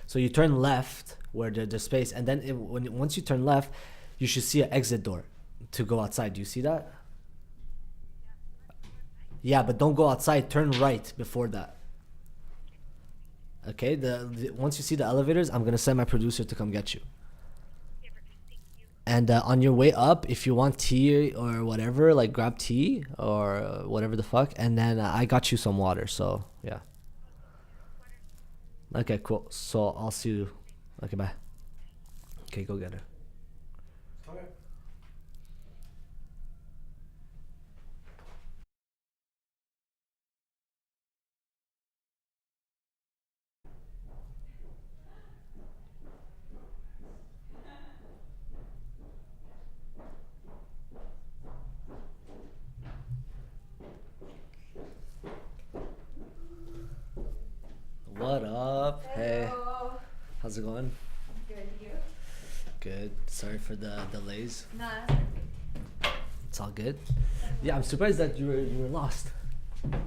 So you turn left where there's space, and then once you turn left, you should see an exit door to go outside. Do you see that? Yeah, but don't go outside. Turn right before that. Okay. Once you see the elevators, I'm gonna send my producer to come get you. And on your way up, if you want tea or whatever, like grab tea or whatever the fuck, and then I got you some water. So yeah. Okay, cool. So I'll see you. Okay, bye. Okay, go get her. Okay. What up? Hey, Hello. how's it going? Good, you? Good. Sorry for the delays. Nah. It's all good. Yeah, I'm surprised that you were lost.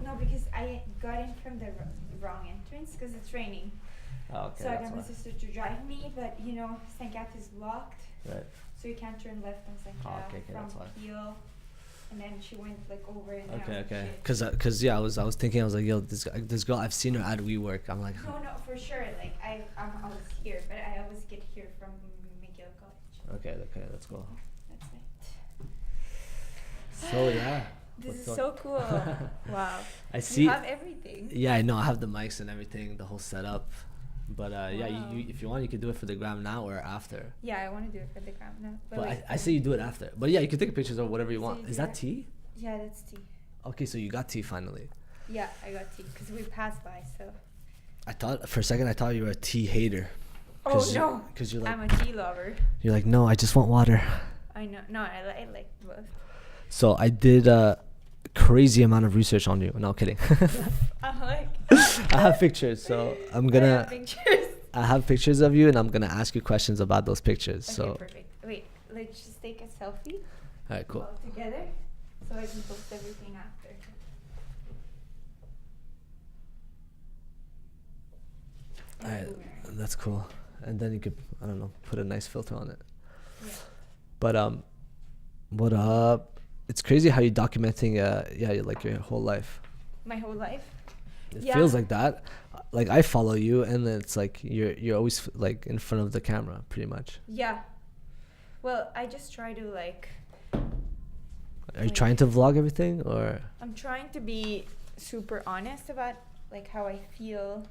No, because I got in from the wrong entrance because it's raining. Oh, okay. So I That's got my why. sister to drive me, but you know, St. Cat is blocked, Right. so you can't turn left on St. Oh, Cat okay, from that's why. Peel. And then she went like over and down. Okay, okay. Shit. Cause yeah, I was thinking, I was like, yo, this girl, I've seen her at WeWork. I'm like, No, for sure. Like I was here, but I always get here from McGill College. okay, that's cool. That's it. So yeah. This what's is going- so cool. Wow. I see. You have everything. Yeah, I know. I have the mics and everything, the whole setup. But yeah, Wow. you if you want, you can do it for the gram now or after. Yeah, I want to do it for the gram now. But like, I say you do it after. But yeah, you can take pictures or whatever you So want. you Is do that it- tea? Yeah, that's tea. Okay, so you got tea finally. Yeah, I got tea because we passed by. So. I thought for a second you were a tea hater. Oh no! Because you're like I'm a tea lover. you're like no, I just want water. I know. No, I like both. So I did a crazy amount of research on you. No, kidding. I'm like. I have pictures, so I'm I gonna. have pictures. I have pictures of you, and I'm gonna ask you questions about those pictures. Okay, So, perfect. Wait, let's just take a selfie. all right, cool. All together, so I can post everything after. All right, Boomerang. that's cool. And then you could, I don't know, put a nice filter on it. Yeah. But what up? It's crazy how you're documenting, like your whole life. My whole life. It Yeah. feels like that. Like I follow you, and then it's like you're always like in front of the camera, pretty much. Yeah. Well, I just try to like. Are you trying to vlog everything, or? I'm trying to be super honest about like how I feel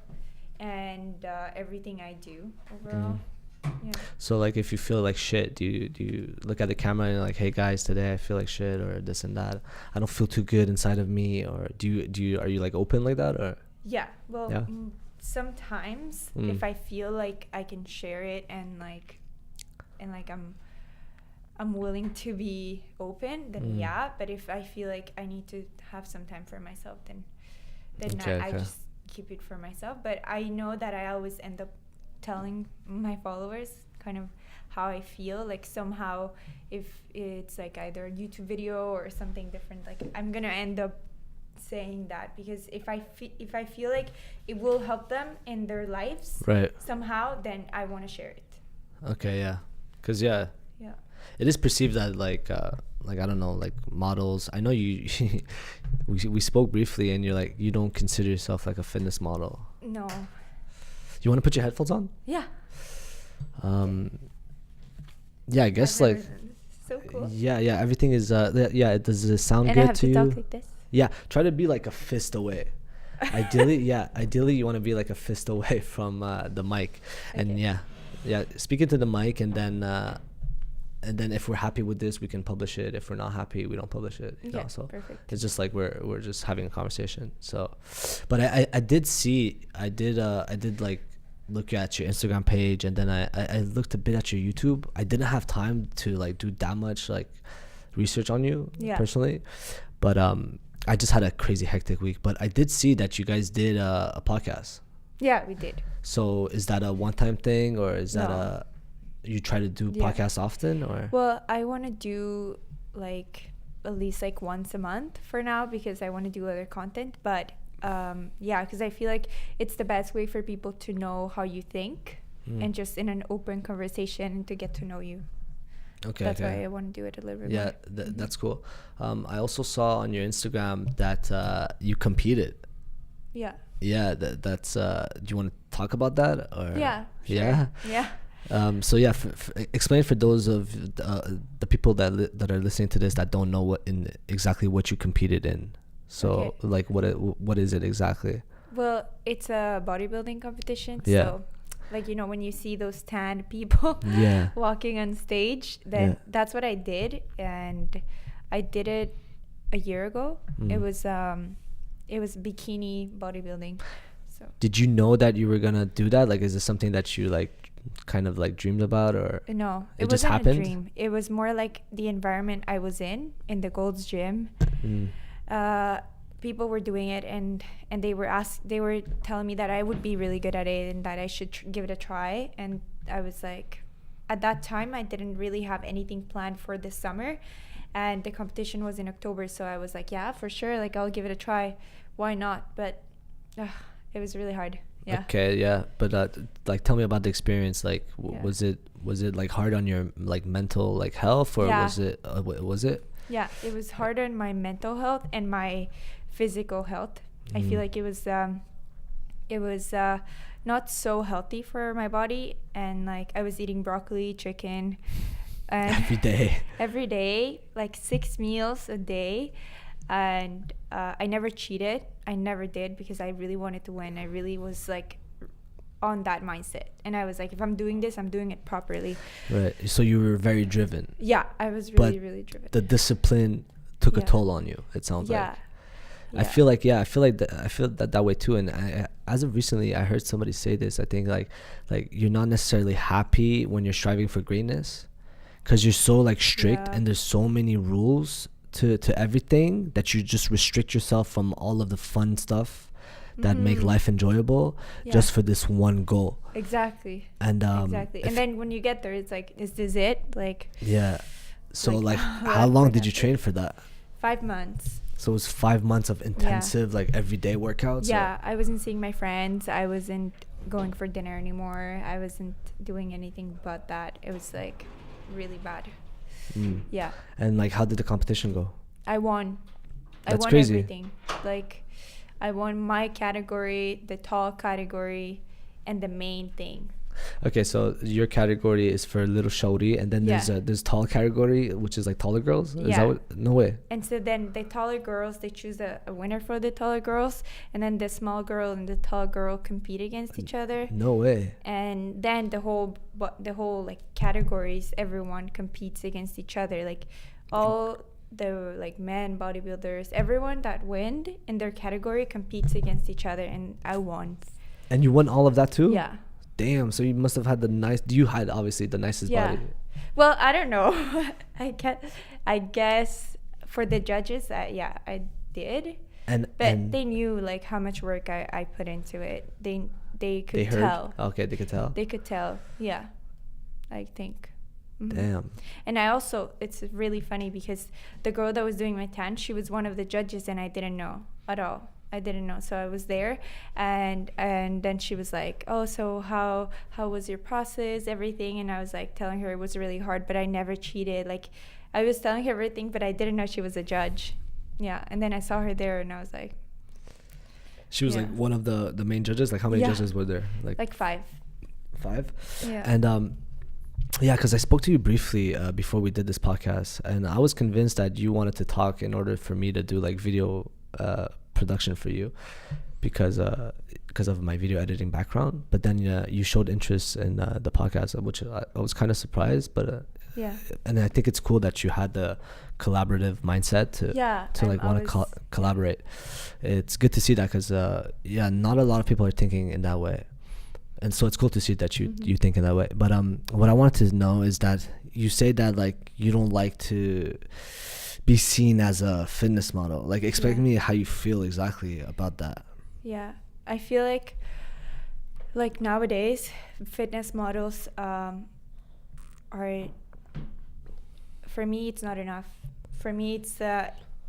and everything I do overall. Yeah. So like, if you feel like shit, do you look at the camera and you're like, hey guys, today I feel like shit, or this and that. I don't feel too good inside of me, or are you like open like that, or? Yeah. Well, Yeah. sometimes if I feel like I can share it and like I'm willing to be open, then yeah. But if I feel like I need to have some time for myself, then I Okay. just keep it for myself. But I know that I always end up telling my followers kind of how I feel. Like somehow, if it's like either a YouTube video or something different, like I'm gonna end up saying that, because if I feel like it will help them in their lives Right. somehow, then I want to share it. Okay. Yeah. Cause yeah. Yeah. It is perceived that like I don't know, like models. I know you. we spoke briefly, and you're like, you don't consider yourself like a fitness model. No. You want to put your headphones on? Yeah. Yeah, I guess I've like. never done this. So cool. Yeah. Everything is. Does it sound And I good have to to you? talk like this. Yeah, try to be like a fist away. Ideally, you want to be like a fist away from the mic, and Okay. speak into the mic, and then if we're happy with this, we can publish it. If we're not happy, we don't publish it. You know, so Perfect. it's just like we're just having a conversation. So, but I did like look at your Instagram page, and then I looked a bit at your YouTube. I didn't have time to like do that much like research on you personally, but I just had a crazy hectic week. But I did see that you guys did a podcast. Yeah, we did. So is that a one-time thing, or is that No. you try to do Yeah. podcasts often, or? Well, I want to do like at least like once a month for now, because I want to do other content. But yeah, because I feel like it's the best way for people to know how you think, and just in an open conversation to get to know you. Okay. That's why I want to do it a little bit more. That's cool. I also saw on your Instagram that you competed. Yeah. Yeah, that's. Do you want to talk about that? Or Yeah. Sure. Yeah. Yeah. So yeah, explain for those of the people that are listening to this that don't know exactly what you competed in. So Okay. like what is it exactly? Well, it's a bodybuilding competition. Yeah. So, like, you know, when you see those tanned people Yeah. walking on stage, then Yeah. that's what I did, and I did it a year ago. It was bikini bodybuilding. So Did you know that you were gonna do that? Like, is this something that you like kind of like dreamed about, or no, It it just wasn't happened? a dream. It was more like the environment I was in the Gold's Gym. People were doing it, and they were telling me that I would be really good at it and that I should give it a try. And I was like, at that time I didn't really have anything planned for this summer, and the competition was in October, so I was like, yeah, for sure, like I'll give it a try, why not? But it was really hard. Yeah. Okay, yeah, but like tell me about the experience. Like, Yeah. was it like hard on your like mental like health, or Yeah. was it? Yeah, it was hard on my mental health and my physical health. I feel like it was not so healthy for my body, and like I was eating broccoli, chicken, and every day, like 6 meals a day, and I never cheated. I never did, because I really wanted to win. I really was like on that mindset, and I was like, if I'm doing this, I'm doing it properly. Right. So you were very driven. Yeah, I was But really driven. The discipline took a Yeah. toll on you, it sounds Yeah. like. I feel like I feel that way too. And as of recently, I heard somebody say this. I think like you're not necessarily happy when you're striving for greatness, because you're so like strict, Yeah. and there's so many rules to everything that you just restrict yourself from all of the fun stuff that make life enjoyable, Yeah. just for this one goal. Exactly. And Exactly. And then when you get there, it's like, is this it? Like, yeah. So like, like how long did you train for that? 5 months. So it was 5 months of intensive like everyday workouts. Yeah, I wasn't seeing my friends. I wasn't going for dinner anymore. I wasn't doing anything but that. It was like really bad. Yeah. And like, how did the competition go? I won. I That's won crazy. everything. Like, I won my category, the tall category, and the main thing. Okay, so your category is for little shorty, and then Yeah. there's tall category, which is like taller girls. Is Yeah. that what? No way. And so then the taller girls, they choose a winner for the taller girls, and then the small girl and the tall girl compete against each other. No way. And then the whole like categories, everyone competes against each other. Like all the like men bodybuilders, everyone that win in their category competes against each other, and I won. And you won all of that too? Yeah. Damn. So you must have had you had obviously the nicest Yeah. body. Well, I don't know. I guess for the judges, yeah, I did. But they knew like how much work I put into it. They could heard? tell. Okay, they could tell. They could tell. Yeah, I think. Damn. And I also, it's really funny because the girl that was doing my tan, she was one of the judges, and I didn't know at all. I didn't know. So I was there, and then she was like, oh, so how was your process, everything? And I was like telling her it was really hard, but I never cheated. Like, I was telling her everything, but I didn't know she was a judge. Yeah. And then I saw her there, and I was like, She was Yeah. like one of the main judges. Like, how many Yeah. judges were there? like 5. 5? Yeah. And yeah, because I spoke to you briefly before we did this podcast, and I was convinced that you wanted to talk in order for me to do like video production for you, because of my video editing background. But then you showed interest in the podcast, which I was kind of surprised. But Yeah. and I think it's cool that you had the collaborative mindset to like want to collaborate. It's good to see that, because yeah, not a lot of people are thinking in that way. And so it's cool to see that you think in that way. But what I wanted to know is that you say that like you don't like to be seen as a fitness model. Like, explain to me how you feel exactly about that. Yeah, I feel like nowadays fitness models are, for me, it's not enough. For me,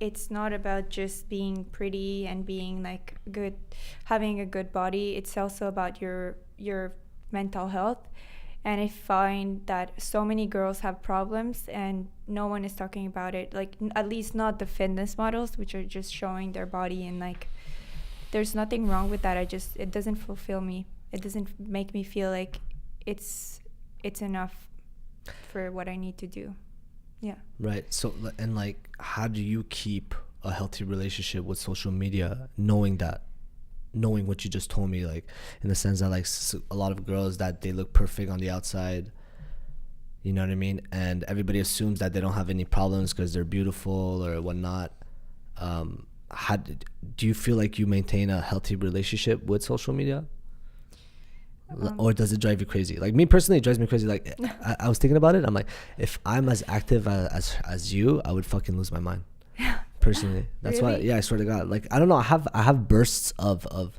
it's not about just being pretty and being like good, having a good body. It's also about your mental health. And I find that so many girls have problems and no one is talking about it, like at least not the fitness models, which are just showing their body, and like there's nothing wrong with that. It doesn't fulfill me. It doesn't make me feel like it's enough for what I need to do. Yeah. Right. So, and like, how do you keep a healthy relationship with social media, knowing what you just told me, like in the sense that like a lot of girls, that they look perfect on the outside, you know what I mean, and everybody assumes that they don't have any problems because they're beautiful or whatnot. How do you feel like you maintain a healthy relationship with social media? Or does it drive you crazy? Like me personally, it drives me crazy. Like I was thinking about it. I'm like, if I'm as active as you, I would fucking lose my mind. Personally, that's Really? why. Yeah, I swear to God. Like I don't know. I have bursts of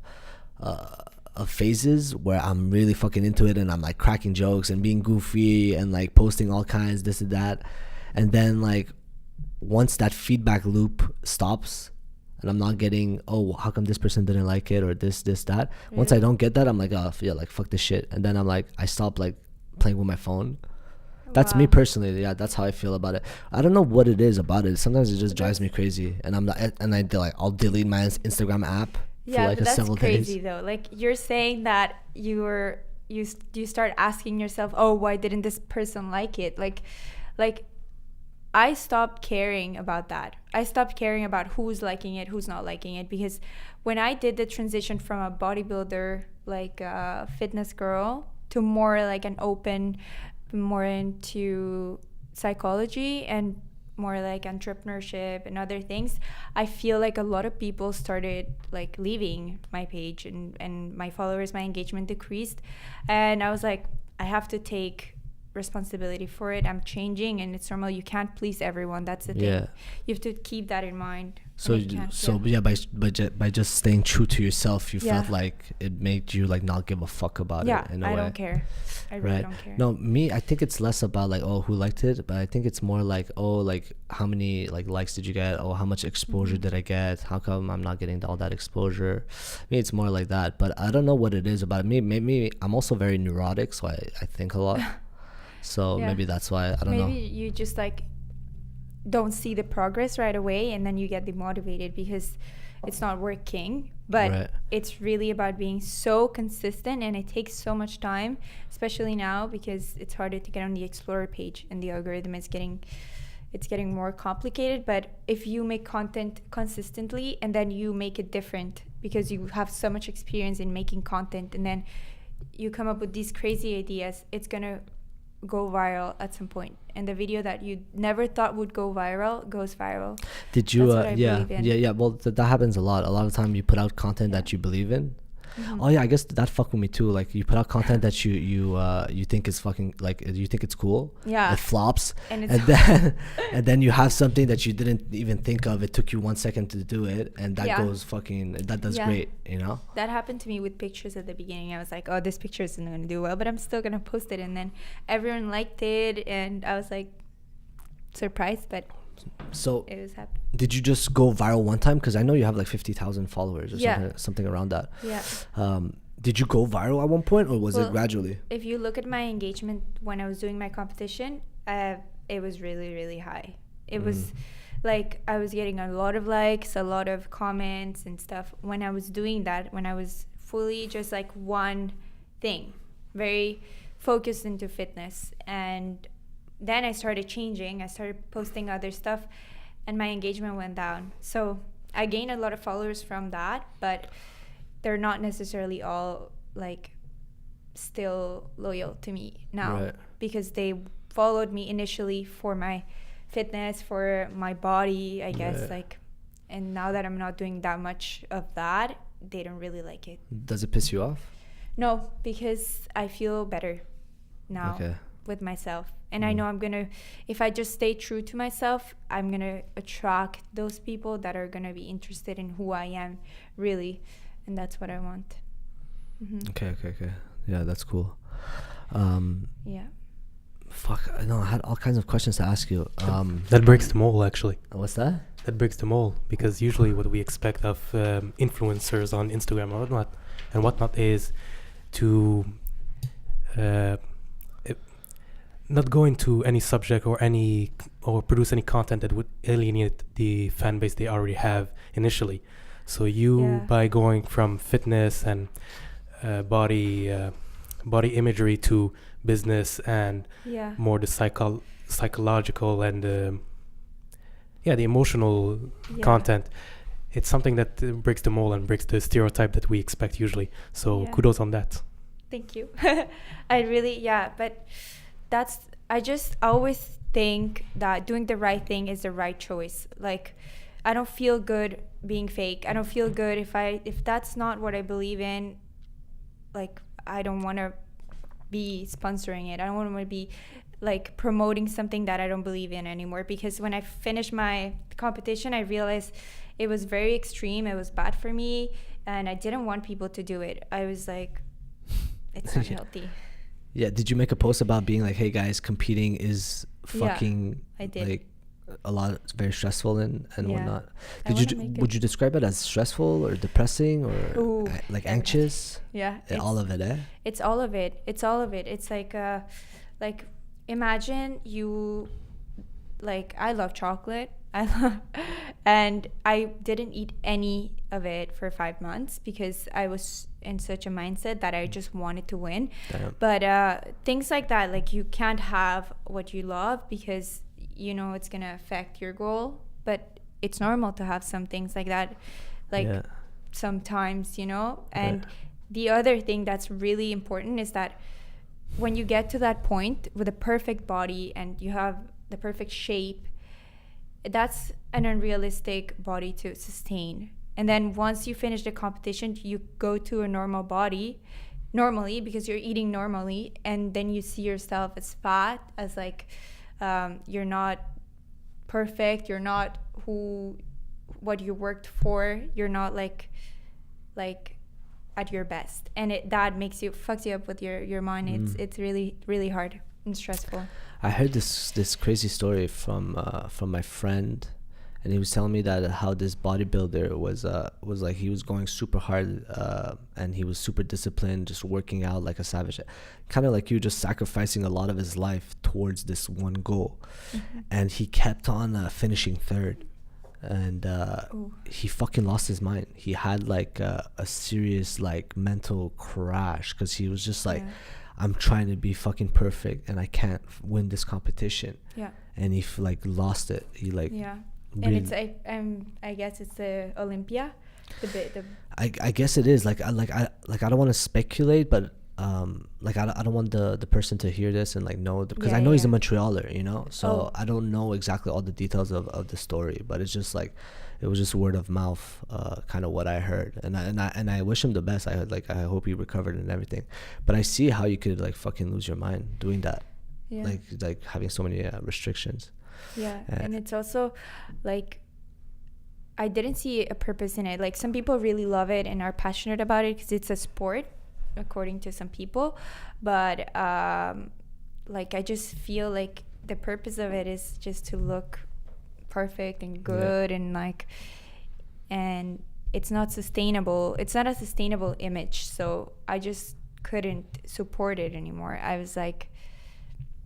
phases where I'm really fucking into it, and I'm like cracking jokes and being goofy and like posting all kinds, this and that, and then like once that feedback loop stops, and I'm not getting, oh, how come this person didn't like it, or this that. Really? Once I don't get that, I'm like, oh yeah, like fuck this shit, and then I'm like, I stop like playing with my phone. That's me personally. Yeah, that's how I feel about it. I don't know what it is about it. Sometimes it just drives me crazy, and I'll delete my Instagram app for like several days. That's crazy though. Like you're saying that you start asking yourself, oh, why didn't this person like it? Like I stopped caring about that. I stopped caring about who's liking it, who's not liking it, because when I did the transition from a bodybuilder, like a fitness girl, to more like an open, more into psychology and more like entrepreneurship and other things, I feel like a lot of people started like leaving my page, and my followers, my engagement decreased. And I was like, I have to take responsibility for it. I'm changing, and it's normal. You can't please everyone. That's the thing. You have to keep that in mind. By just staying true to yourself, you felt like it made you like not give a fuck about it in a way. I don't care. I really don't care. No, me, I think it's less about like, oh, who liked it, but I think it's more like, oh, like how many like likes did you get, or how much exposure did I get, how come I'm not getting all that exposure. Me, it's more like that. But I don't know what it is about me. Maybe I'm also very neurotic, so I think a lot. So maybe that's why. I don't know. Maybe you just like don't see the progress right away, and then you get demotivated because it's not working. But it's really about being so consistent, and it takes so much time, especially now because it's harder to get on the Explorer page, and the algorithm is getting more complicated. But if you make content consistently, and then you make it different because you have so much experience in making content, and then you come up with these crazy ideas, it's gonna go viral at some point, and the video that you never thought would go viral goes viral. Did you well that happens a lot of time. You put out content that you believe in. Oh yeah, I guess that fucked with me too. Like you put out content that you think is fucking, like you think it's cool. Yeah. It flops, and then you have something that you didn't even think of. It took you 1 second to do it, and that goes fucking. That does great. You know. That happened to me with pictures at the beginning. I was like, oh, this picture isn't gonna do well, but I'm still gonna post it, and then everyone liked it, and I was like surprised, but. So it was happy. Did you just go viral one time? Because I know you have like 50,000 followers or something around that. Yeah. Did you go viral at one point, or was it gradually? If you look at my engagement when I was doing my competition, it was really, really high. It was like I was getting a lot of likes, a lot of comments and stuff. When I was doing that, when I was fully just like one thing, very focused into fitness, and then I started changing. I started posting other stuff, and my engagement went down. So I gained a lot of followers from that, but they're not necessarily all like still loyal to me now, because they followed me initially for my fitness, for my body, I guess. Like, and now that I'm not doing that much of that, they don't really like it. Does it piss you off? No, because I feel better now with myself. And I know if I just stay true to myself, I'm going to attract those people that are going to be interested in who I am, really. And that's what I want. Okay. Yeah, that's cool. fuck, I know I had all kinds of questions to ask you. That breaks the mold, actually. What's that? That breaks the mold, because usually what we expect of influencers on Instagram and whatnot is to not go into any subject or produce any content that would alienate the fan base they already have initially. So by going from fitness and body imagery to business and more the psychological and the emotional content, it's something that breaks the mold and breaks the stereotype that we expect usually. So kudos on that. Thank you. But I just always think that doing the right thing is the right choice. Like, I don't feel good being fake. I don't feel good if that's not what I believe in. Like, I don't want to be sponsoring it. I don't want to be like promoting something that I don't believe in anymore, because when I finished my competition, I realized it was very extreme. It was bad for me, and I didn't want people to do it. I was like, it's not healthy. Yeah, did you make a post about being like, hey guys, competing is fucking I did. like a lot, it's very stressful and whatnot. Would you describe it as stressful or depressing or like anxious? Yeah. All of it, eh? It's all of it. It's like imagine you, like, I love chocolate. And I didn't eat any of it for 5 months because I was in such a mindset that I just wanted to win. Damn. But things like that, like, you can't have what you love because you know it's gonna affect your goal. But it's normal to have some things like that, like sometimes, you know. And the other thing that's really important is that when you get to that point with a perfect body and you have the perfect shape, that's an unrealistic body to sustain. And then once you finish the competition, you go to a normal body normally because you're eating normally, and then you see yourself as fat, as like you're not perfect, you're not what you worked for, you're not like at your best, and that fucks you up with your mind. It's really, really hard and stressful. I heard this crazy story from my friend, and he was telling me that how this bodybuilder was like, he was going super hard, and he was super disciplined, just working out like a savage, kind of like you, just sacrificing a lot of his life towards this one goal. And he kept on finishing third, and he fucking lost his mind. He had like a serious like mental crash because he was just like, I'm trying to be fucking perfect and I can't win this competition. Yeah. And he like lost it. He like and it's I guess it's the Olympia. I guess it is. Like I don't want to speculate, but like I don't want the person to hear this and like know, because I know he's a Montrealer, you know. So I don't know exactly all the details of the story, but it's just like, it was just word of mouth, kind of what I heard, and I wish him the best. I hope he recovered and everything, but I see how you could like fucking lose your mind doing that, like having so many restrictions. And it's also like, I didn't see a purpose in it. Like, some people really love it and are passionate about it because it's a sport, according to some people, but like, I just feel like the purpose of it is just to look perfect and good, and like, and it's not sustainable. It's not a sustainable image, so I just couldn't support it anymore. I was like,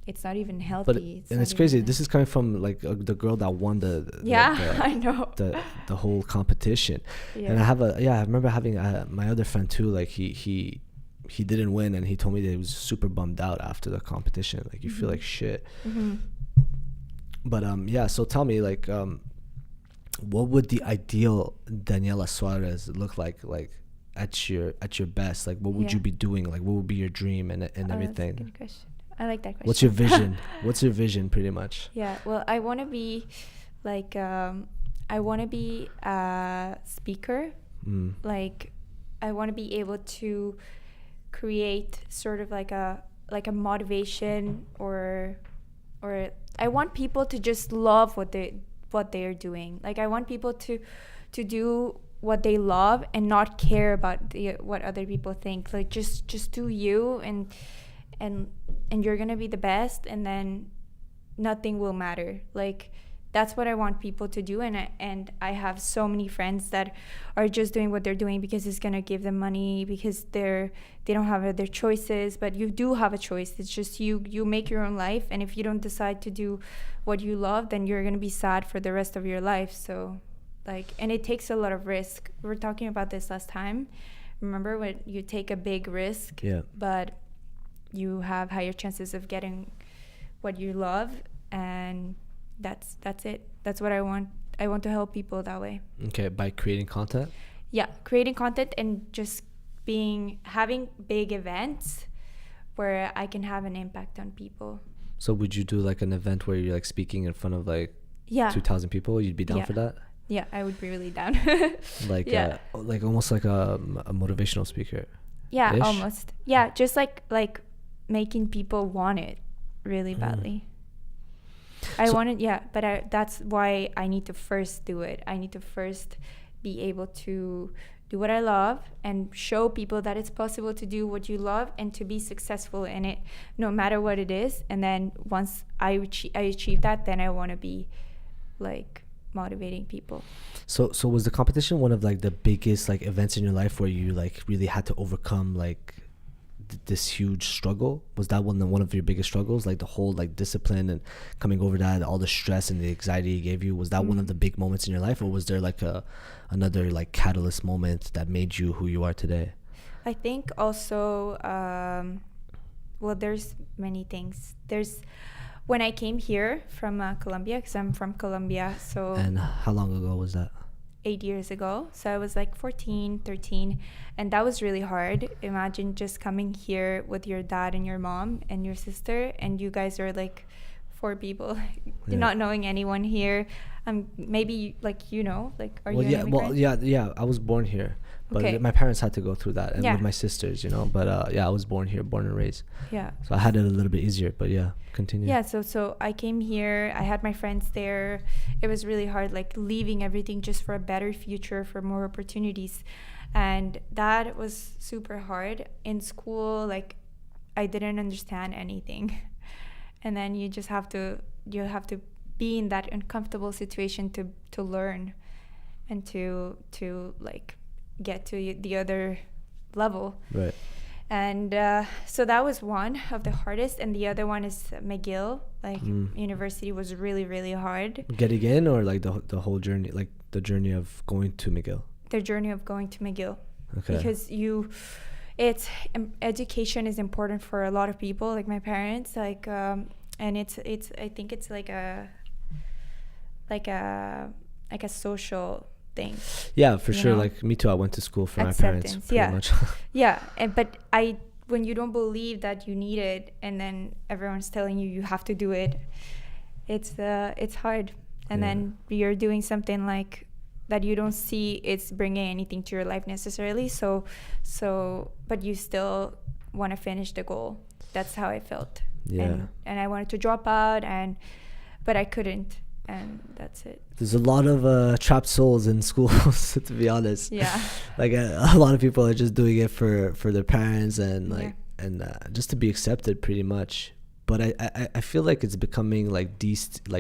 it's not even healthy. It's crazy. This is coming from like the girl that won the I know, the whole competition. And I remember having my other friend too, like he didn't win, and he told me that he was super bummed out after the competition. Like, you feel like shit. But so tell me, like, what would the ideal Daniela Suarez look like at your best? Like, what would you be doing? Like, what would be your dream and everything? That's a good question. I like that question. What's your vision? What's your vision, pretty much? Yeah, well, I want to be like, I want to be a speaker. Like, I want to be able to create sort of like a motivation, or I want people to just love what they are doing. Like, I want people to do what they love and not care about what other people think. Like, just do you, and and you're gonna be the best, and then nothing will matter. Like, that's what I want people to do. And I have so many friends that are just doing what they're doing because it's gonna give them money, because they don't have other choices. But you do have a choice. It's just you make your own life, and if you don't decide to do what you love, then you're gonna be sad for the rest of your life. So, like, and it takes a lot of risk. We were talking about this last time. Remember, when you take a big risk, but you have higher chances of getting what you love, and that's it. That's what I want. I want to help people that way. Okay, by creating content? Yeah, creating content, and just having big events where I can have an impact on people. So would you do like an event where you're like speaking in front of like 2,000 people? You'd be down for that? Yeah, I would be really down. Like like almost like a motivational speaker. Yeah, almost. Yeah, just like making people want it really badly. I want it, but that's why I need to first do it. I need to first be able to do what I love and show people that it's possible to do what you love and to be successful in it, no matter what it is. And then once I achieve that, then I want to be like motivating people. So was the competition one of like the biggest like events in your life where you like really had to overcome like this huge struggle? Was that one of your biggest struggles, like the whole like discipline and coming over that, all the stress and the anxiety it gave you? Was that one of the big moments in your life, or was there like another like catalyst moment that made you who you are today? I think also well, there's many things. There's when I came here from Colombia, because I'm from Colombia. So. And how long ago was that? 8 years ago. So I was like 14, 13, and that was really hard. Imagine just coming here with your dad and your mom and your sister, and you guys are like 4 people, not knowing anyone here. Maybe like, are you an immigrant? I was born here, but my parents had to go through that, and with my sisters, but I was born here, born and raised. Yeah. So I had it a little bit easier, but continue. Yeah, so I came here, I had my friends there. It was really hard, like leaving everything just for a better future, for more opportunities. And that was super hard. In school, like I didn't understand anything. And then you have to be in that uncomfortable situation to learn and to like get to the other level. Right. And so that was one of the hardest, and the other one is McGill. Like university was really, really hard. Getting in, or like the whole journey, like the journey of going to McGill? The journey of going to McGill. Okay. Because education is important for a lot of people, like my parents, like and it's I think it's like a social thing. Yeah, for sure. Like me too. I went to school for my parents. Pretty much. Yeah, but when you don't believe that you need it, and then everyone's telling you have to do it, it's hard. And then you're doing something like that you don't see it's bringing anything to your life necessarily. So, but you still want to finish the goal. That's how I felt. Yeah. And I wanted to drop out, but I couldn't. And that's it. There's a lot of trapped souls in schools, to be honest. Yeah. Like a lot of people are just doing it for their parents and like and just to be accepted, pretty much. But I feel like it's becoming like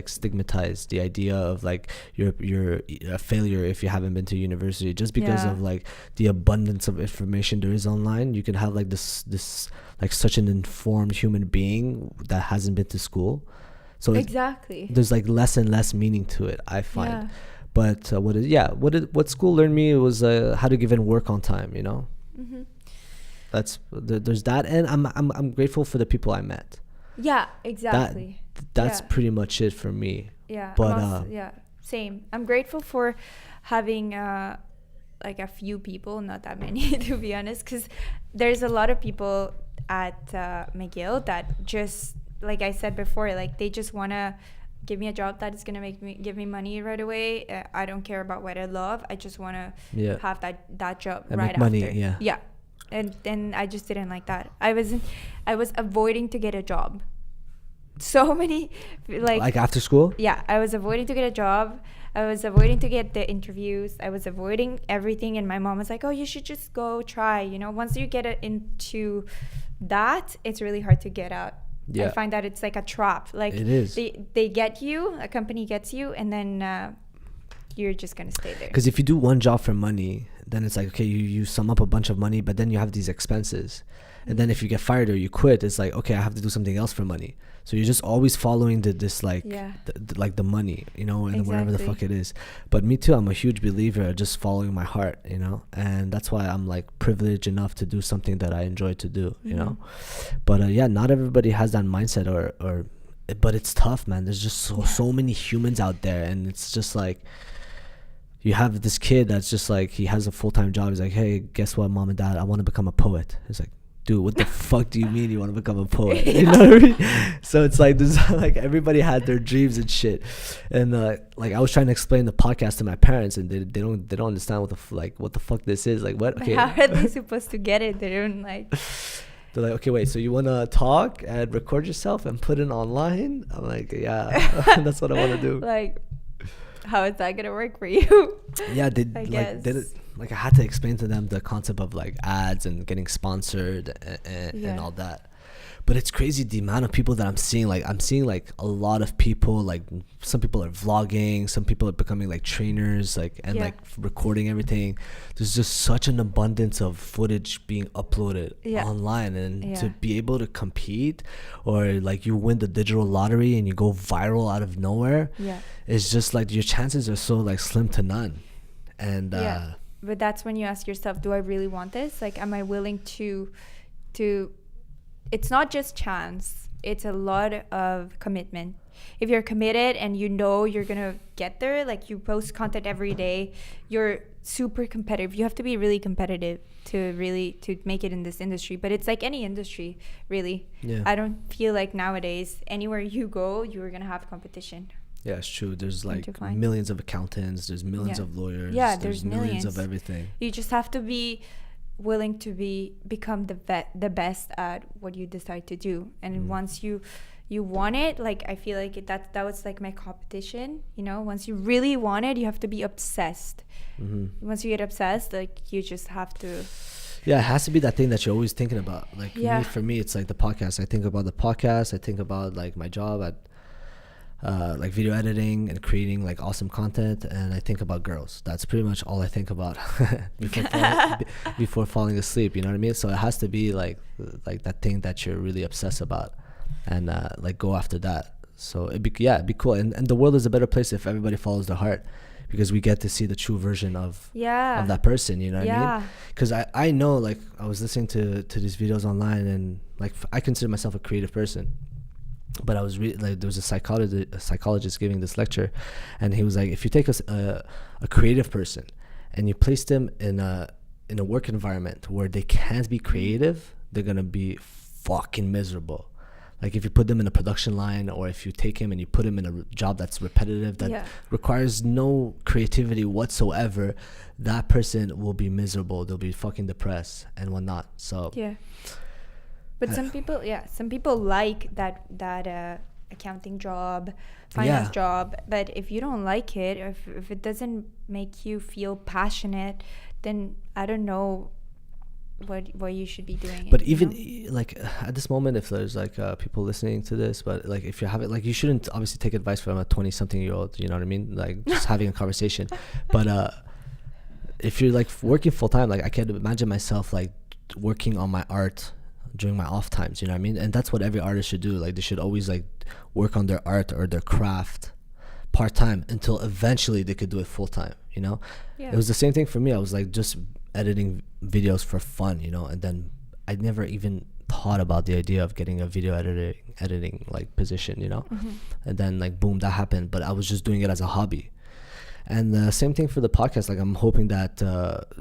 stigmatized, the idea of like you're a failure if you haven't been to university, just because of like the abundance of information there is online. You can have like this like such an informed human being that hasn't been to school. So exactly, there's like less and less meaning to it, I find. Yeah. But what school learned me was how to give in work on time. Mm-hmm. There's that, and I'm grateful for the people I met. Yeah, exactly. That's pretty much it for me. Yeah, but same. I'm grateful for having like a few people, not that many to be honest, because there's a lot of people at McGill that just, like I said before, like they just want to give me a job that is going to give me money right away. I don't care about what I love. I just want to have that job and right make money, after. Yeah. And then I just didn't like that. I was avoiding to get a job. So many like after school? Yeah, I was avoiding to get a job. I was avoiding to get the interviews. I was avoiding everything, and my mom was like, "Oh, you should just go try." Once you get into that, it's really hard to get out Yeah. I find that it's like a trap. Like It is. they get you, a company gets you, and then you're just gonna stay there. Because if you do one job for money, then it's like, okay, you sum up a bunch of money, but then you have these expenses. And then if you get fired or you quit, it's like, okay, I have to do something else for money. So you're just always following this like, like the money, you know, and whatever the fuck it is. But me too, I'm a huge believer of just following my heart, you know, and that's why I'm like privileged enough to do something that I enjoy to do, you know. But yeah, not everybody has that mindset or but it's tough, man. There's just so many humans out there, and it's just like, you have this kid that's just like, he has a full-time job. He's like, hey, guess what, mom and dad, I want to become a poet. It's like, dude, what the fuck do you mean you want to become a poet? You know what I mean? So it's like, there's like, everybody had their dreams and shit. And like, I was trying to explain the podcast to my parents, and they don't understand what the fuck this is. Like, what? Okay. How are they supposed to get it? They don't like. They're like, okay, wait, so you want to talk and record yourself and put it online? I'm like, yeah, that's what I want to do. Like, how is that gonna work for you? Yeah, I had to explain to them the concept of like ads and getting sponsored and all that. But it's crazy the amount of people that I'm seeing. Like, I'm seeing like a lot of people, like some people are vlogging, some people are becoming like trainers, like, and like recording everything. There's just such an abundance of footage being uploaded online, and to be able to compete, or like you win the digital lottery and you go viral out of nowhere, it's just like your chances are so like slim to none. And but that's when you ask yourself, do I really want this? Like, am I willing to it's not just chance, it's a lot of commitment. If you're committed and you know you're gonna get there, like you post content every day, you're super competitive. You have to be really competitive to make it in this industry. But it's like any industry, really. I don't feel like nowadays anywhere you go, you're gonna have competition. Yeah, it's true. There's like millions of accountants, there's millions of lawyers, there's millions of everything. You just have to be willing to become the best at what you decide to do. And once you want it, like, I feel like that was like my competition, you know. Once you really want it, you have to be obsessed. Once you get obsessed, like, you just have to. Yeah, it has to be that thing that you're always thinking about. Like, for me, it's like the podcast. I think about the podcast. I think about like my job at like video editing and creating like awesome content, and I think about girls. That's pretty much all I think about before falling asleep, you know what I mean? So it has to be like that thing that you're really obsessed about, and like go after that. So it'd be cool, and the world is a better place if everybody follows their heart, because we get to see the true version of that person, you know what I mean? Because I know, like, I was listening to these videos online, and like I consider myself a creative person. But I was like, there was a psychologist giving this lecture, and he was like, if you take a creative person and you place them in a work environment where they can't be creative, they're gonna be fucking miserable. Like, if you put them in a production line, or if you take him and you put him in a job that's repetitive, that requires no creativity whatsoever, that person will be miserable. They'll be fucking depressed and whatnot. So but some people like that accounting job, finance job. But if you don't like it, or if it doesn't make you feel passionate, then I don't know what you should be doing. But even like at this moment, if there's like people listening to this, but like if you have it, like, you shouldn't obviously take advice from a 20-something-year-old. You know what I mean? Like, just having a conversation. But if you're like working full time, like, I can't imagine myself like working on my art during my off times, you know what I mean? And that's what every artist should do. Like, they should always like work on their art or their craft part-time until eventually they could do it full-time, you know? It was the same thing for me. I was like just editing videos for fun, you know, and then I never even thought about the idea of getting a video editing like position, you know? And then like boom, that happened, but I was just doing it as a hobby. And the same thing for the podcast. Like, I'm hoping that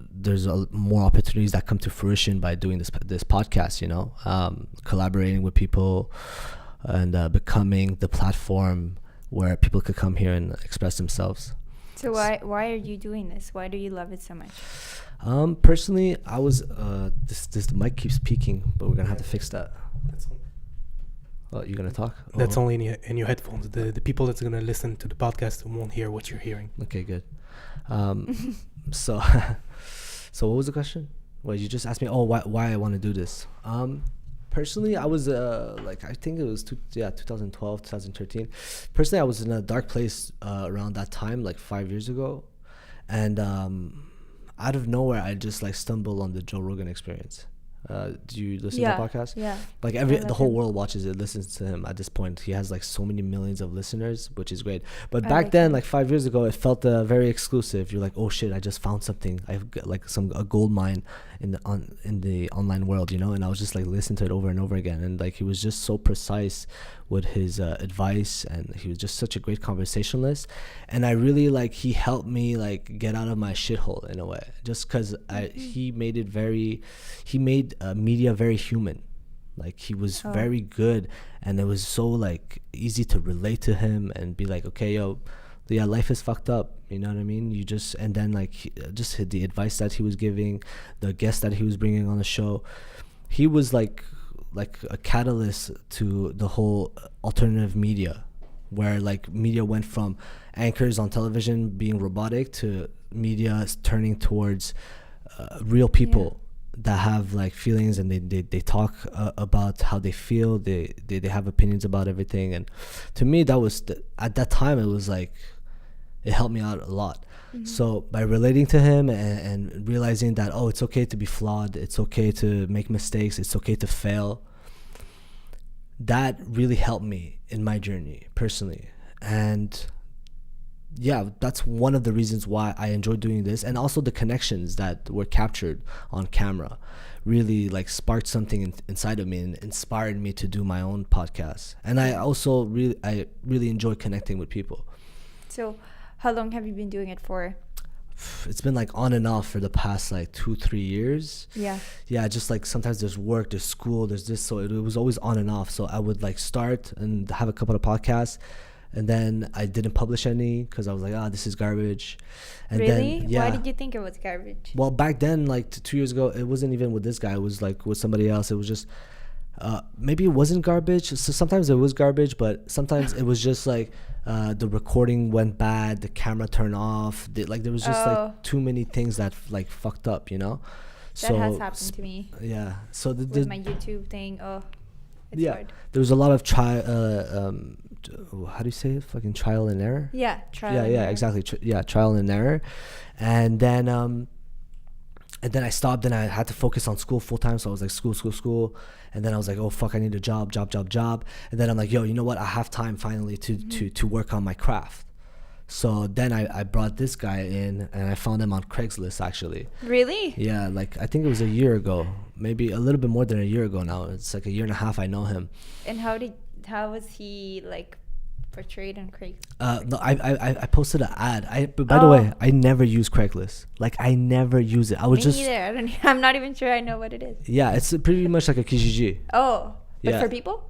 there's more opportunities that come to fruition by doing this podcast, you know, collaborating with people, and becoming the platform where people could come here and express themselves. So why are you doing this? Why do you love it so much? Personally, I was this mic keeps peaking, but we're gonna have to fix that. Oh, you're gonna talk? That's only in your headphones. The people that's gonna listen to the podcast won't hear what you're hearing. Okay, good. So what was the question? Well, you just asked me. Oh, why I want to do this? Personally, I was like, I think it was 2012, 2013. Personally, I was in a dark place around that time, like 5 years ago, and out of nowhere, I just like stumbled on the Joe Rogan Experience. Do you listen to the podcast? Yeah. Like the whole world watches it, listens to him at this point. He has like so many millions of listeners, which is great. But back then, like 5 years ago, it felt very exclusive. You're like, oh shit, I just found something. I've got like a gold mine in the online world, you know. And I was just like listening to it over and over again. And like he was just so precise with his advice, and he was just such a great conversationalist. And I really like, he helped me like get out of my shithole in a way, just because he made media very human. Like he was very good, and it was so like easy to relate to him and be like, okay, yo, yeah, life is fucked up, you know what I mean? You just, and then like just the advice that he was giving, the guests that he was bringing on the show, he was like a catalyst to the whole alternative media, where like media went from anchors on television being robotic to media turning towards real people that have like feelings, and they talk about how they feel. They have opinions about everything. And to me, that was at that time, it was like, it helped me out a lot. So by relating to him and realizing that, oh, it's okay to be flawed, it's okay to make mistakes, it's okay to fail, that really helped me in my journey personally. And yeah, that's one of the reasons why I enjoy doing this. And also the connections that were captured on camera really like sparked something inside of me and inspired me to do my own podcast. And I also really enjoy connecting with people. So how long have you been doing it for? It's been like on and off for the past like 2-3 years. Yeah, just like sometimes there's work, there's school, there's this, so it was always on and off. So I would like start and have a couple of podcasts, and then I didn't publish any because I was like, this is garbage. And really? Then, yeah. Why did you think it was garbage? Well, back then, like 2 years ago, it wasn't even with this guy. It was like with somebody else. It was just maybe it wasn't garbage. So sometimes it was garbage, but sometimes it was just like the recording went bad, the camera turned off. There was just like too many things that like fucked up, you know. That has happened to me. Yeah. So with my YouTube thing, it's hard. There was a lot of how do you say it? Fucking trial and error. Yeah, trial and error. Exactly. Trial and error. And then I stopped. Then I had to focus on school full time. So I was like, school. And then I was like, oh fuck, I need a job. And then I'm like, yo, you know what? I have time finally to work on my craft. So then I brought this guy in, and I found him on Craigslist actually. Really? Yeah, like I think it was a year ago, maybe a little bit more than a year ago now. It's like a year and a half I know him. And how was he like portrayed on Craigslist? No, I posted an ad. By the way, I never use Craigslist. Like I never use it. Me neither. I'm not even sure I know what it is. Yeah, it's pretty much like a Kijiji. Oh, but for people?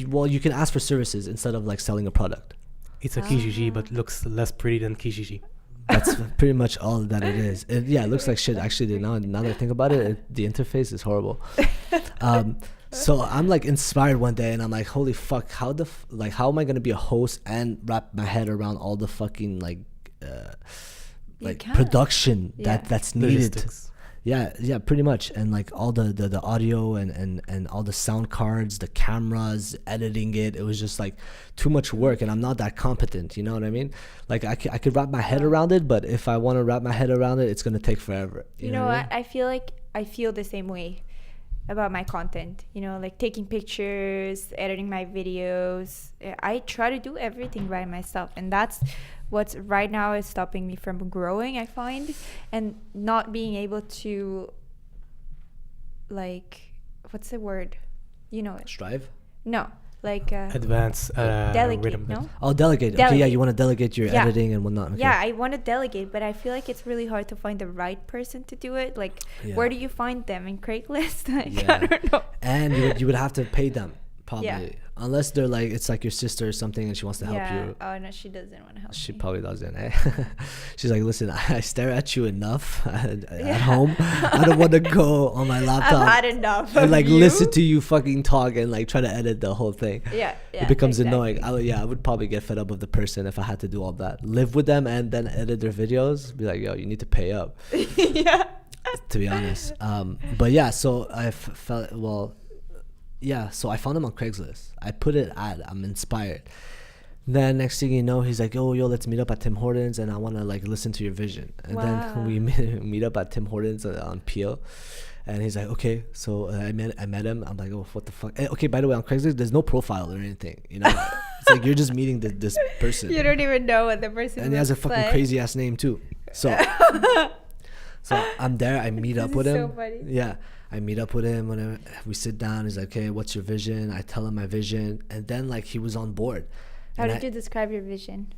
Well, you can ask for services instead of like selling a product. It's a Kijiji, but looks less pretty than Kijiji. That's pretty much all that it is. It looks like shit. Actually, now that I think about it, the interface is horrible. So I'm like inspired one day, and I'm like, holy fuck, how am I gonna be a host and wrap my head around all the fucking production that's needed? Logistics. Yeah, pretty much. And like all the audio and all the sound cards, the cameras, editing it was just like too much work, and I'm not that competent, you know what I mean? Like I could wrap my head around it, but if I want to wrap my head around it, it's gonna take forever. You know what? I feel like I feel the same way about my content, you know, like taking pictures, editing my videos. I try to do everything by myself, and that's what's right now is stopping me from growing, I find, and not being able to, like, what's the word? You know it. Strive? No. Like advance delegate, no? Oh, delegate. Okay, yeah, you want to delegate your editing and whatnot. Okay. Yeah, I want to delegate, but I feel like it's really hard to find the right person to do it. Like, where do you find them? In Craigslist? Like, I don't know. And you would have to pay them, probably. Unless they're like, it's like your sister or something and she wants to help you. Oh, no, she doesn't want to help She me. probably doesn't, eh? She's like, listen, I stare at you enough at home. I don't want to go on my laptop. I've had enough and of like you. listen to you fucking talk and like try to edit the whole thing. Yeah. It becomes exactly. annoying. I would probably get fed up with the person if I had to do all that. Live with them and then edit their videos. Be like, yo, you need to pay up. Yeah. To be honest. But yeah, so I felt, well, yeah, so I found him on Craigslist. I put it ad. I'm inspired. Then next thing you know, he's like, "Oh, yo, let's meet up at Tim Hortons, and I want to like listen to your vision." And then we meet up at Tim Hortons on Peel, and he's like, "Okay." So I met him. I'm like, "Oh, what the fuck?" Okay, by the way, on Craigslist, there's no profile or anything. You know, it's like you're just meeting this person. You don't even know what the person. And he has a fucking crazy ass name too. So, so I'm there. I meet up with him. So funny. Yeah. I meet up with him when we sit down. He's like, "Okay, what's your vision?" I tell him my vision, and then like he was on board. How did you describe your vision?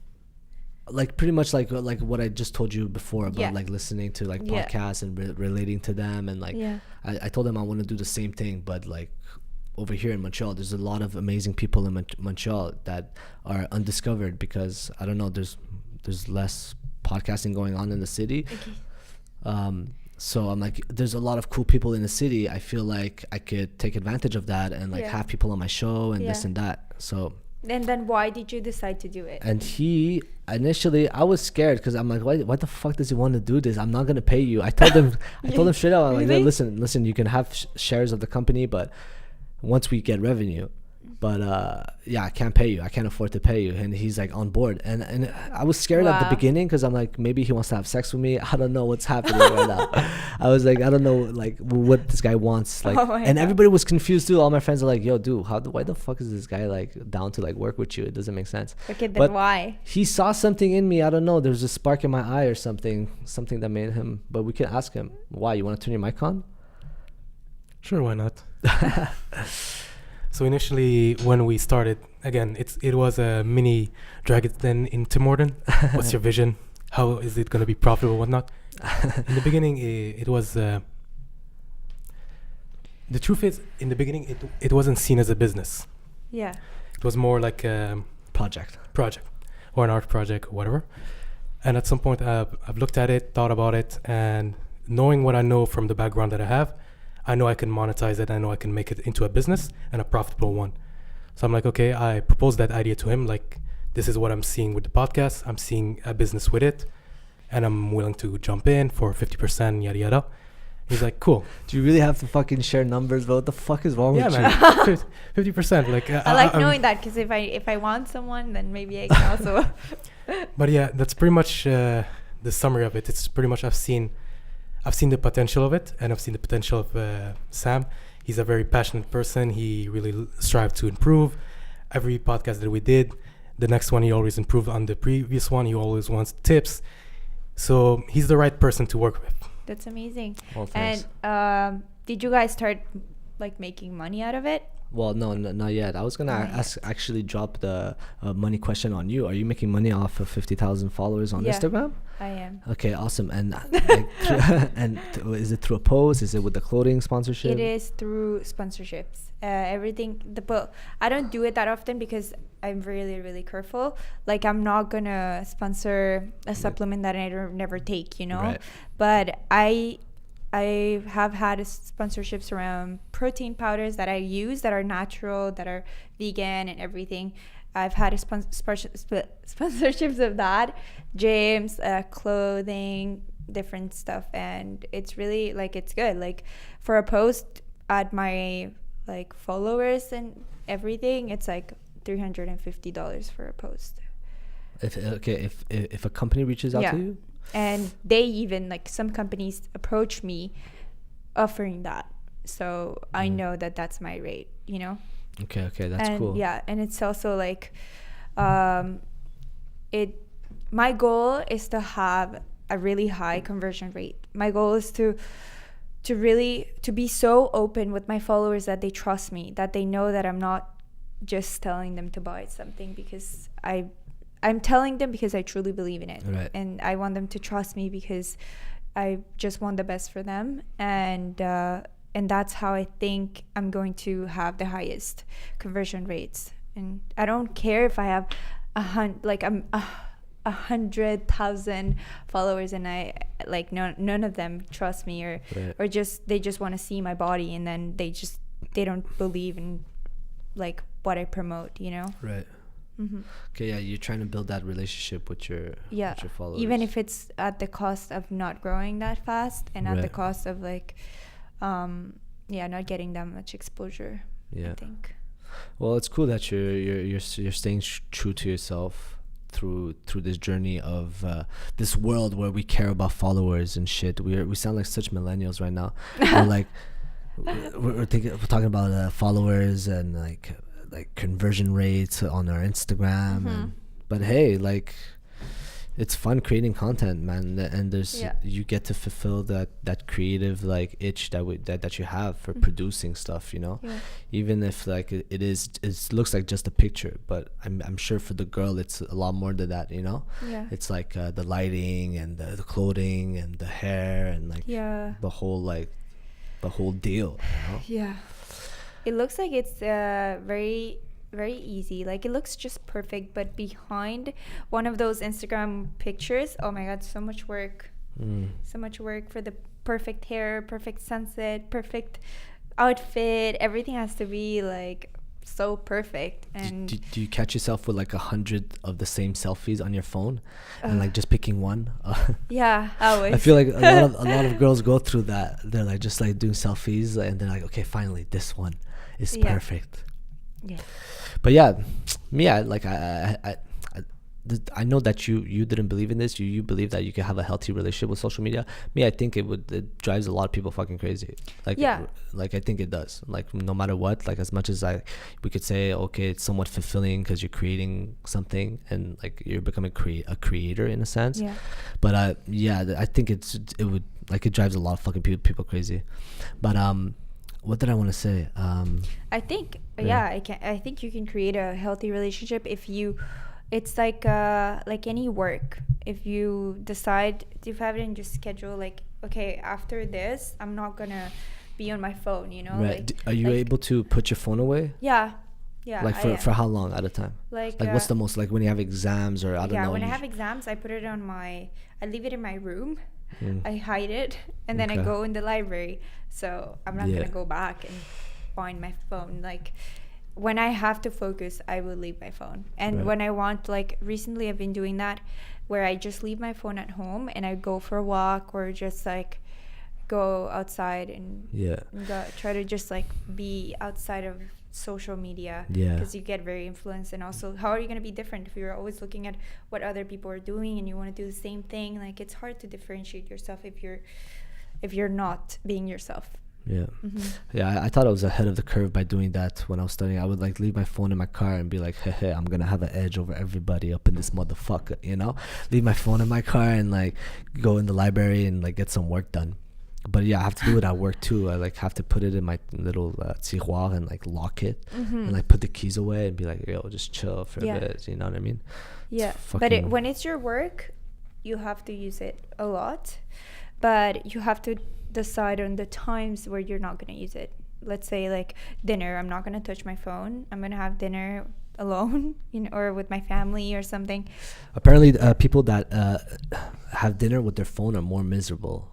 Like pretty much like what I just told you before about like listening to like podcasts and relating to them, and like I told him I want to do the same thing, but like over here in Montreal, there's a lot of amazing people in Montreal that are undiscovered because I don't know, there's less podcasting going on in the city. Okay. So I'm like, there's a lot of cool people in the city. I feel like I could take advantage of that and like have people on my show and this and that. So. And then why did you decide to do it? And he initially, I was scared because I'm like, why the fuck does he want to do this? I'm not gonna pay you. I told him straight out, I'm like, Really? listen, you can have shares of the company, but once we get revenue, but I can't pay you. I can't afford to pay you. And he's like on board. And I was scared at the beginning because I'm like, maybe he wants to have sex with me. I don't know what's happening right now. I was like, I don't know like what this guy wants. Like, and everybody was confused too. All my friends are like, yo, dude, why the fuck is this guy like down to like work with you? It doesn't make sense. Okay, then but why? He saw something in me. I don't know. There's a spark in my eye or something that made him. But we can ask him. Why? You want to turn your mic on? Sure, why not? So initially, when we started, again, it was a mini drag it then in Tim Hortons. What's your vision? How is it going to be profitable, whatnot? In the beginning, it was. The truth is, in the beginning, it wasn't seen as a business. Yeah. It was more like a project or an art project or whatever. And at some point, I've looked at it, thought about it, and knowing what I know from the background that I have, I know I can monetize it. I know I can make it into a business and a profitable one. So I'm like, okay, I proposed that idea to him. Like, this is what I'm seeing with the podcast. I'm seeing a business with it, and I'm willing to jump in for 50%, yada, yada. He's like, cool. Do you really have to fucking share numbers, bro? What the fuck is wrong with you? Yeah, man. 50%. Like, I like knowing that because if I want someone, then maybe I can also. But yeah, that's pretty much the summary of it. It's pretty much I've seen the potential of it, and I've seen the potential of Sam. He's a very passionate person. He really strived to improve. Every podcast that we did, the next one he always improved on the previous one. He always wants tips. So he's the right person to work with. That's amazing. Well, thanks. And did you guys start like making money out of it? Well, no, not yet. I was gonna actually drop the money question on you. Are you making money off of 50,000 followers on Instagram? I am. Okay, awesome. And like, is it through a post? Is it with the clothing sponsorship? It is through sponsorships. Everything. I don't do it that often because I'm really, really careful. Like, I'm not gonna sponsor a supplement that I never take, you know. Right. But I have had sponsorships around protein powders that I use that are natural, that are vegan and everything. I've had sponsorships of that, gyms, clothing, different stuff, and it's really like it's good. Like for a post at my like followers and everything, it's like $350 for a post. If a company reaches out to you. And they even like some companies approach me offering that, so I know that that's my rate, you know. Okay, that's cool. Yeah, and it's also like my goal is to have a really high conversion rate. My goal is to be so open with my followers that they trust me, that they know that I'm not just telling them to buy something because I'm telling them because I truly believe in it. Right. And I want them to trust me because I just want the best for them. And that's how I think I'm going to have the highest conversion rates. And I don't care if I have 100,000 followers and I like none of them trust me or just they just want to see my body and then they don't believe in like what I promote, you know. Right. Mm-hmm. Okay, yeah, you're trying to build that relationship with your followers. Even if it's at the cost of not growing that fast and at the cost of like not getting that much exposure. Yeah. I think. Well, it's cool that you're staying true to yourself through this journey of this world where we care about followers and shit. We sound like such millennials right now. We're like we're talking about followers and like conversion rates on our Instagram. And, but hey, like, it's fun creating content, man, and there's you get to fulfill that creative like itch that you have for producing stuff, you know. Even if like it looks like just a picture, but I'm sure for the girl it's a lot more than that, you know. It's like the lighting and the clothing and the hair and like the whole deal, you know? It looks like it's very very easy, like it looks just perfect, but behind one of those Instagram pictures, oh my god, so much work. So much work for the perfect hair, perfect sunset, perfect outfit. Everything has to be like so perfect. And do you catch yourself with like 100 of the same selfies on your phone and like just picking one? Always. I feel like a lot of girls go through that. They're like just like doing selfies and they're like, okay, finally this one is perfect. But I know that you didn't believe in this. You believe that you can have a healthy relationship with social media. I think it drives a lot of people fucking crazy. Like I think it does. Like no matter what, like as much as we could say, okay, it's somewhat fulfilling because you're creating something and like you're becoming a creator in a sense. But I think it would like it drives a lot of fucking people crazy. But what did I want to say? I think I think you can create a healthy relationship if you, it's like any work. If you decide to have it in your schedule, like, okay, after this I'm not gonna be on my phone, you know. Right. Are you able to put your phone away? Yeah. Like for how long at a time? Like what's the most, like when you have exams or I don't know? When I have exams, I put it on I leave it in my room. I hide it and then I go in the library, so I'm not gonna go back and find my phone. Like when I have to focus, I will leave my phone. And when I want, like recently I've been doing that where I just leave my phone at home and I go for a walk or just like go outside and try to just like be outside of social media, because you get very influenced. And also, how are you going to be different if you're always looking at what other people are doing and you want to do the same thing? Like it's hard to differentiate yourself if you're not being yourself. I thought I was ahead of the curve by doing that. When I was studying, I would like leave my phone in my car and be like, hey, I'm gonna have an edge over everybody up in this motherfucker, you know. Leave my phone in my car and like go in the library and like get some work done. But I have to do it at work too. I like have to put it in my little tiroir and like lock it and like put the keys away and be like, yo, just chill for a bit. You know what I mean? But when it's your work, you have to use it a lot. But you have to decide on the times where you're not going to use it. Let's say like dinner, I'm not going to touch my phone. I'm going to have dinner alone, you know, or with my family or something. Apparently, people that have dinner with their phone are more miserable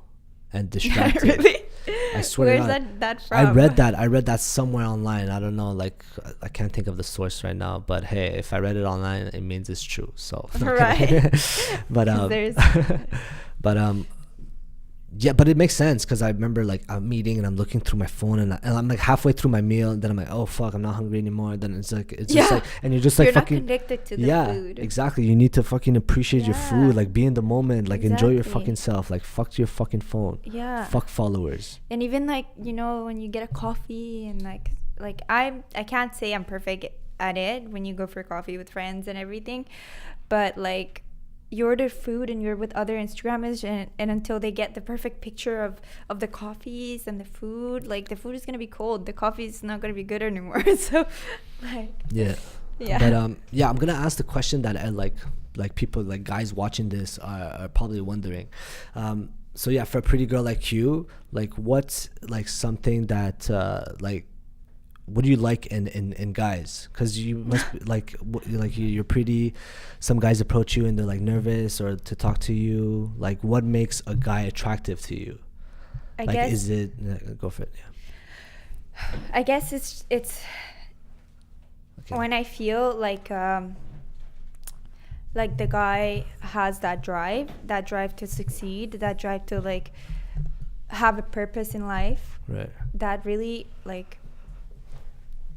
and distracted. Really? I swear. Where's that from? I read that somewhere online. I don't know, like I can't think of the source right now, but hey, if I read it online, it means it's true. So but it makes sense because I remember like I'm eating and I'm looking through my phone and I'm like halfway through my meal and then I'm like, oh fuck, I'm not hungry anymore. Then it's just like, and you're just like, you're fucking not connected to the food. Exactly. You need to fucking appreciate your food, like be in the moment, like enjoy your fucking self, like fuck your fucking phone, fuck followers. And even like, you know, when you get a coffee and like I can't say I'm perfect at it when you go for coffee with friends and everything, but like you order food and you're with other Instagrammers and until they get the perfect picture of the coffees and the food, like the food is gonna be cold, the coffee is not gonna be good anymore. So like but I'm gonna ask the question that I like people, like guys watching this are probably wondering. So for a pretty girl like you, like what's like something that like what do you like in guys? Because you must be like you're pretty. Some guys approach you and they're like nervous or to talk to you. Like what makes a guy attractive to you? I guess is it go for it? I guess it's when I feel like the guy has that drive to succeed, that drive to like have a purpose in life. Right. That really like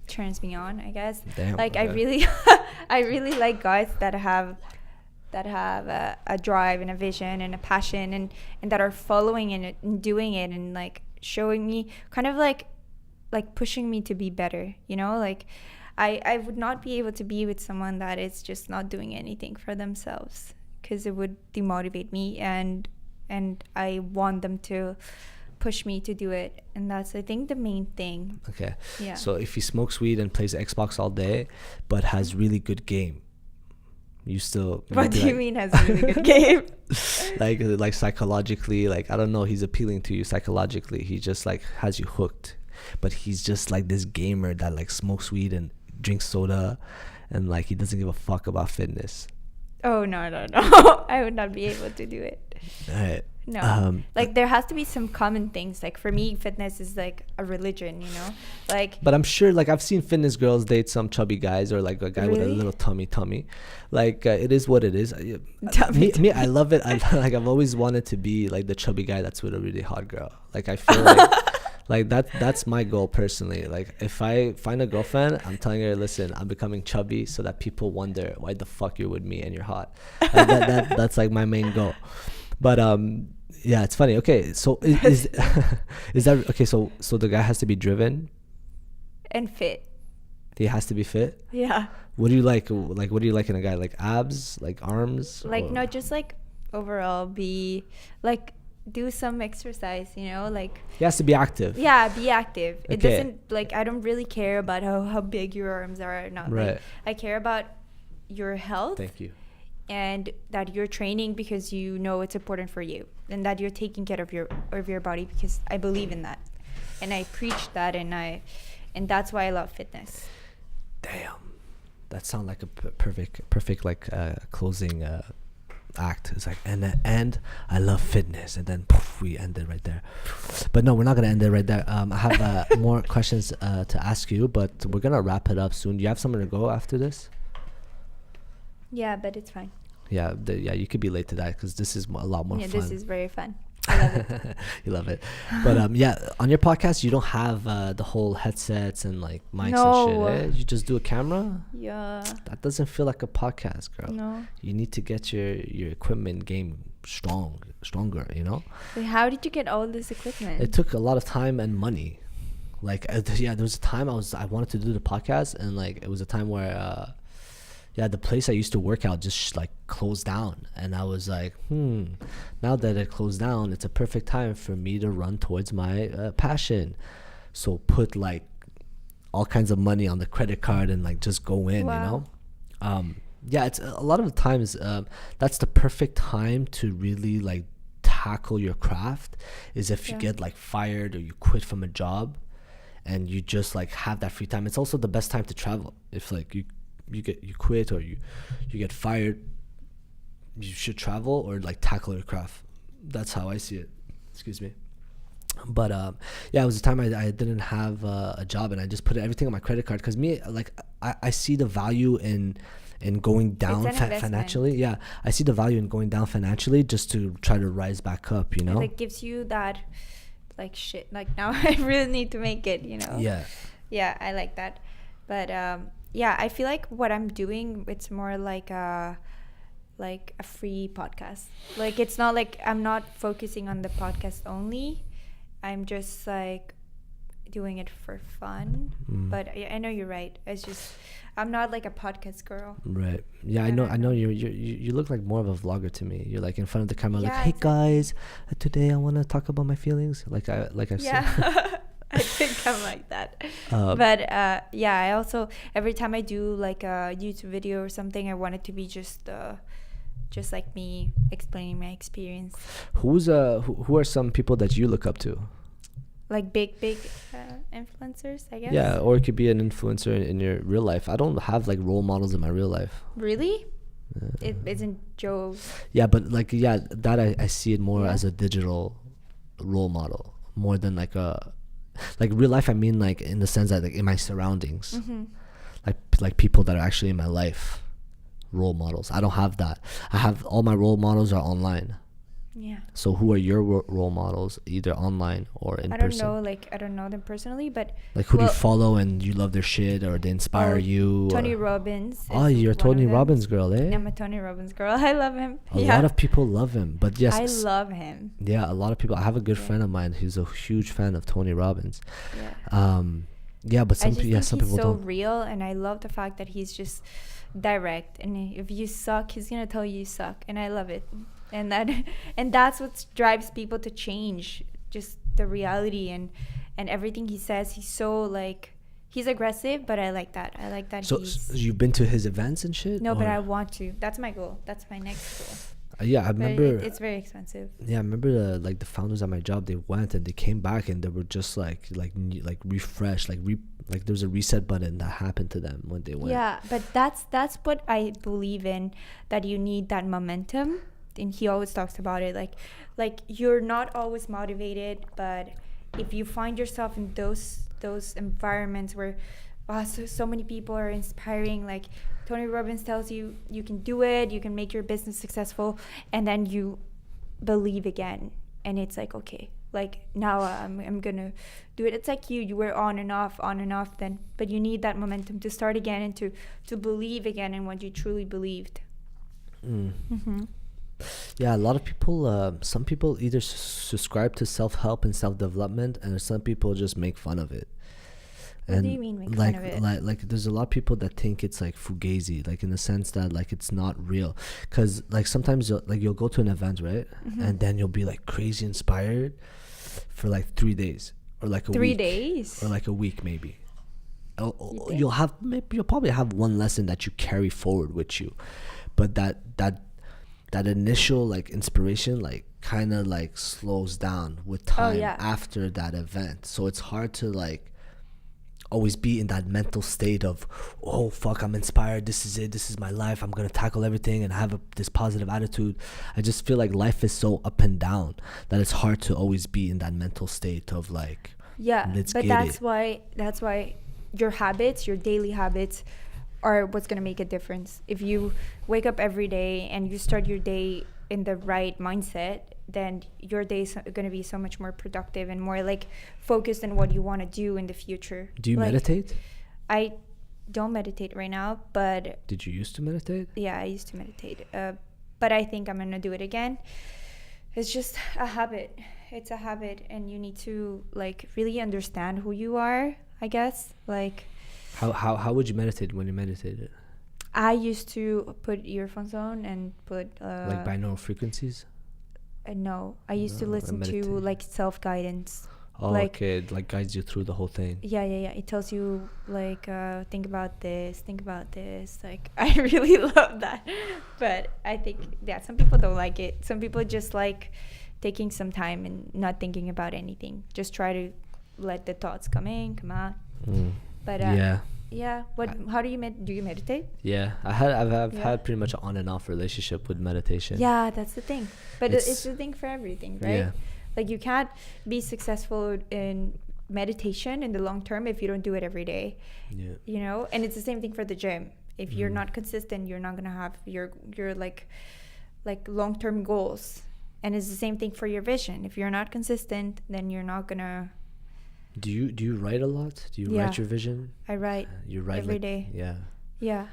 turns me on, I guess. Damn, like okay. I really I really like guys that have a drive and a vision and a passion, and that are following it and doing it, and like showing me, kind of like pushing me to be better, you know. Like I would not be able to be with someone that is just not doing anything for themselves, because it would demotivate me, and I want them to push me to do it. And that's, I think, the main thing. Okay. Yeah. So if he smokes weed and plays Xbox all day but has really good game, you still... What do you mean has a really good game? like psychologically, like, I don't know, he's appealing to you psychologically. He just like has you hooked, but he's just like this gamer that like smokes weed and drinks soda, and like he doesn't give a fuck about fitness. Oh, no. I would not be able to do it. Right. No. Like there has to be some common things. Like for me, fitness is like a religion, you know? Like, but I'm sure, like, I've seen fitness girls date some chubby guys, or like a guy with a little tummy. Like it is what it is. Me, I love it. Like I've always wanted to be like the chubby guy that's with a really hot girl. Like I feel like like that's my goal personally. Like if I find a girlfriend, I'm telling her, listen, I'm becoming chubby so that people wonder why the fuck you're with me and you're hot. Like that's like my main goal. But yeah, it's funny. Okay, so is that okay? So the guy has to be driven and fit. He has to be fit. Yeah. What do you like? Like, what do you like in a guy? Like abs, like arms? Like, or? no, just like overall be like, do some exercise, you know, like He has to be active. yeah, be active. It Okay. doesn't, like, I don't really care about how big your arms are or not. Right. Like, I care about your health. Thank you. And that you're training because you know it's important for you, and that you're taking care of your body, because I believe in that, and I preach that, and that's why I love fitness. Damn, that sounds like a perfect like closing act. It's like, and I love fitness, and then poof, we end it right there. But no, we're not gonna end it right there. I have more questions to ask you, but we're gonna wrap it up soon. Do you have somewhere to go after this? Yeah, but it's fine. Yeah, you could be late to that because this is a lot more fun. This is very fun. I love it. You love it. But yeah, on your podcast you don't have the whole headsets and like mics and shit. You just do a camera. Yeah. That doesn't feel like a podcast, girl. No. You need to get your equipment game stronger, you know. Wait, how did you get all this equipment? It took a lot of time and money. Like yeah, there was a time I wanted to do the podcast, and like it was a time where the place I used to work out just like closed down, and I was like, now that it closed down, it's a perfect time for me to run towards my passion. So put like all kinds of money on the credit card and like just go in. Wow. You know. Yeah, it's a lot of the times that's the perfect time to really like tackle your craft, is if you get like fired or you quit from a job and you just like have that free time. It's also the best time to travel. If like you quit or you get fired, you should travel or like tackle your craft. That's how I see it. Excuse me. But yeah, it was a time I didn't have a job, and I just put everything on my credit card, because me, like, I see the value in going down financially. Yeah, I see the value in going down financially just to try to rise back up, you know. It like gives you that like shit, like now I really need to make it, you know. Yeah, I like that. But yeah, I feel like what I'm doing, it's more like a free podcast. Like, it's not like I'm not focusing on the podcast only. I'm just like doing it for fun. But I know you're right. It's just, I'm not like a podcast girl. Right. Yeah, I know you look like more of a vlogger to me. You're like in front of the camera, like, hey guys, today I want to talk about my feelings. Like I've said. I think I'm like that. But yeah, I also, every time I do like a YouTube video or something, I want it to be just like me explaining my experience. Who are some people that you look up to? Like big influencers, I guess. Yeah, or it could be an influencer in your real life. I don't have like role models in my real life. Really? It isn't Joe. Yeah, but like, yeah, that I see it more as a digital role model more than like a real life. I mean, like in the sense that like in my surroundings, like people that are actually in my life, role models. I don't have that. I have all my role models are online. Yeah. So who are your role models, either online or in person? I don't know them personally, but like who do you follow and you love their shit or they inspire you? Tony Robbins. Oh, you're a Tony Robbins girl, eh? I'm a Tony Robbins girl. I love him. A lot of people love him, but yes, I love him. Yeah, a lot of people. I have a good friend of mine who's a huge fan of Tony Robbins. Yeah. But some people he's don't. so real, and I love the fact that he's just direct, and if you suck, he's gonna tell you suck, and I love it. And that's what drives people to change, just the reality and everything he says. He's so like, he's aggressive, but I like that. So you've been to his events and shit? No, but I want to. That's my goal. That's my next goal. Yeah, I remember. It's very expensive. Yeah, I remember the founders at my job. They went and they came back and they were just like refreshed, like there's a reset button that happened to them when they went. Yeah, but that's what I believe in. That you need that momentum. And he always talks about it, like you're not always motivated, but if you find yourself in those environments where so many people are inspiring, like Tony Robbins tells you you can do it, you can make your business successful, and then you believe again, and it's like, okay, like now I'm gonna do it. It's like you were on and off then, but you need that momentum to start again and to believe again in what you truly believed. Yeah, a lot of people, some people either subscribe to self-help and self-development, and some people just make fun of it. What do you mean make fun of it? Like there's a lot of people that think it's like fugazi, like in the sense that like it's not real. Because like sometimes you'll go to an event, right? And then you'll be like crazy inspired for like 3 days or like a 3 week. days? Or like a week maybe. You'll probably have one lesson that you carry forward with you. But that initial like inspiration like kind of like slows down with time after that event. So it's hard to like always be in that mental state of, oh fuck, I'm inspired, this is it, this is my life, I'm gonna tackle everything and have this positive attitude. I just feel like life is so up and down that it's hard to always be in that mental state of like, let's but get that's why your habits, your daily habits are what's going to make a difference. If you wake up every day and you start your day in the right mindset, then your day is going to be so much more productive and more like focused on what you want to do in the future. Do you meditate? I don't meditate right now, but did you used to meditate? Yeah, I used to meditate, but I think I'm going to do it again. It's just a habit. It's a habit, and you need to like really understand who you are, I guess. Like How would you meditate when you meditated? I used to put earphones on and put like binaural frequencies? No, I used to listen to like self-guidance. Oh, like, okay, like guides you through the whole thing. Yeah. It tells you like think about this. Like I really love that, but I think some people don't like it. Some people just like taking some time and not thinking about anything. Just try to let the thoughts come out. But yeah. How do you meditate? Yeah, I've had pretty much an on and off relationship with meditation. Yeah, that's the thing. But it's the thing for everything, right? Yeah. Like you can't be successful in meditation in the long term if you don't do it every day. Yeah. You know, and it's the same thing for the gym. If you're not consistent, you're not gonna have your like long term goals. And it's the same thing for your vision. If you're not consistent, then you're not gonna. Do you write a lot? Do you write your vision? I write. You write every day. Yeah. Yeah.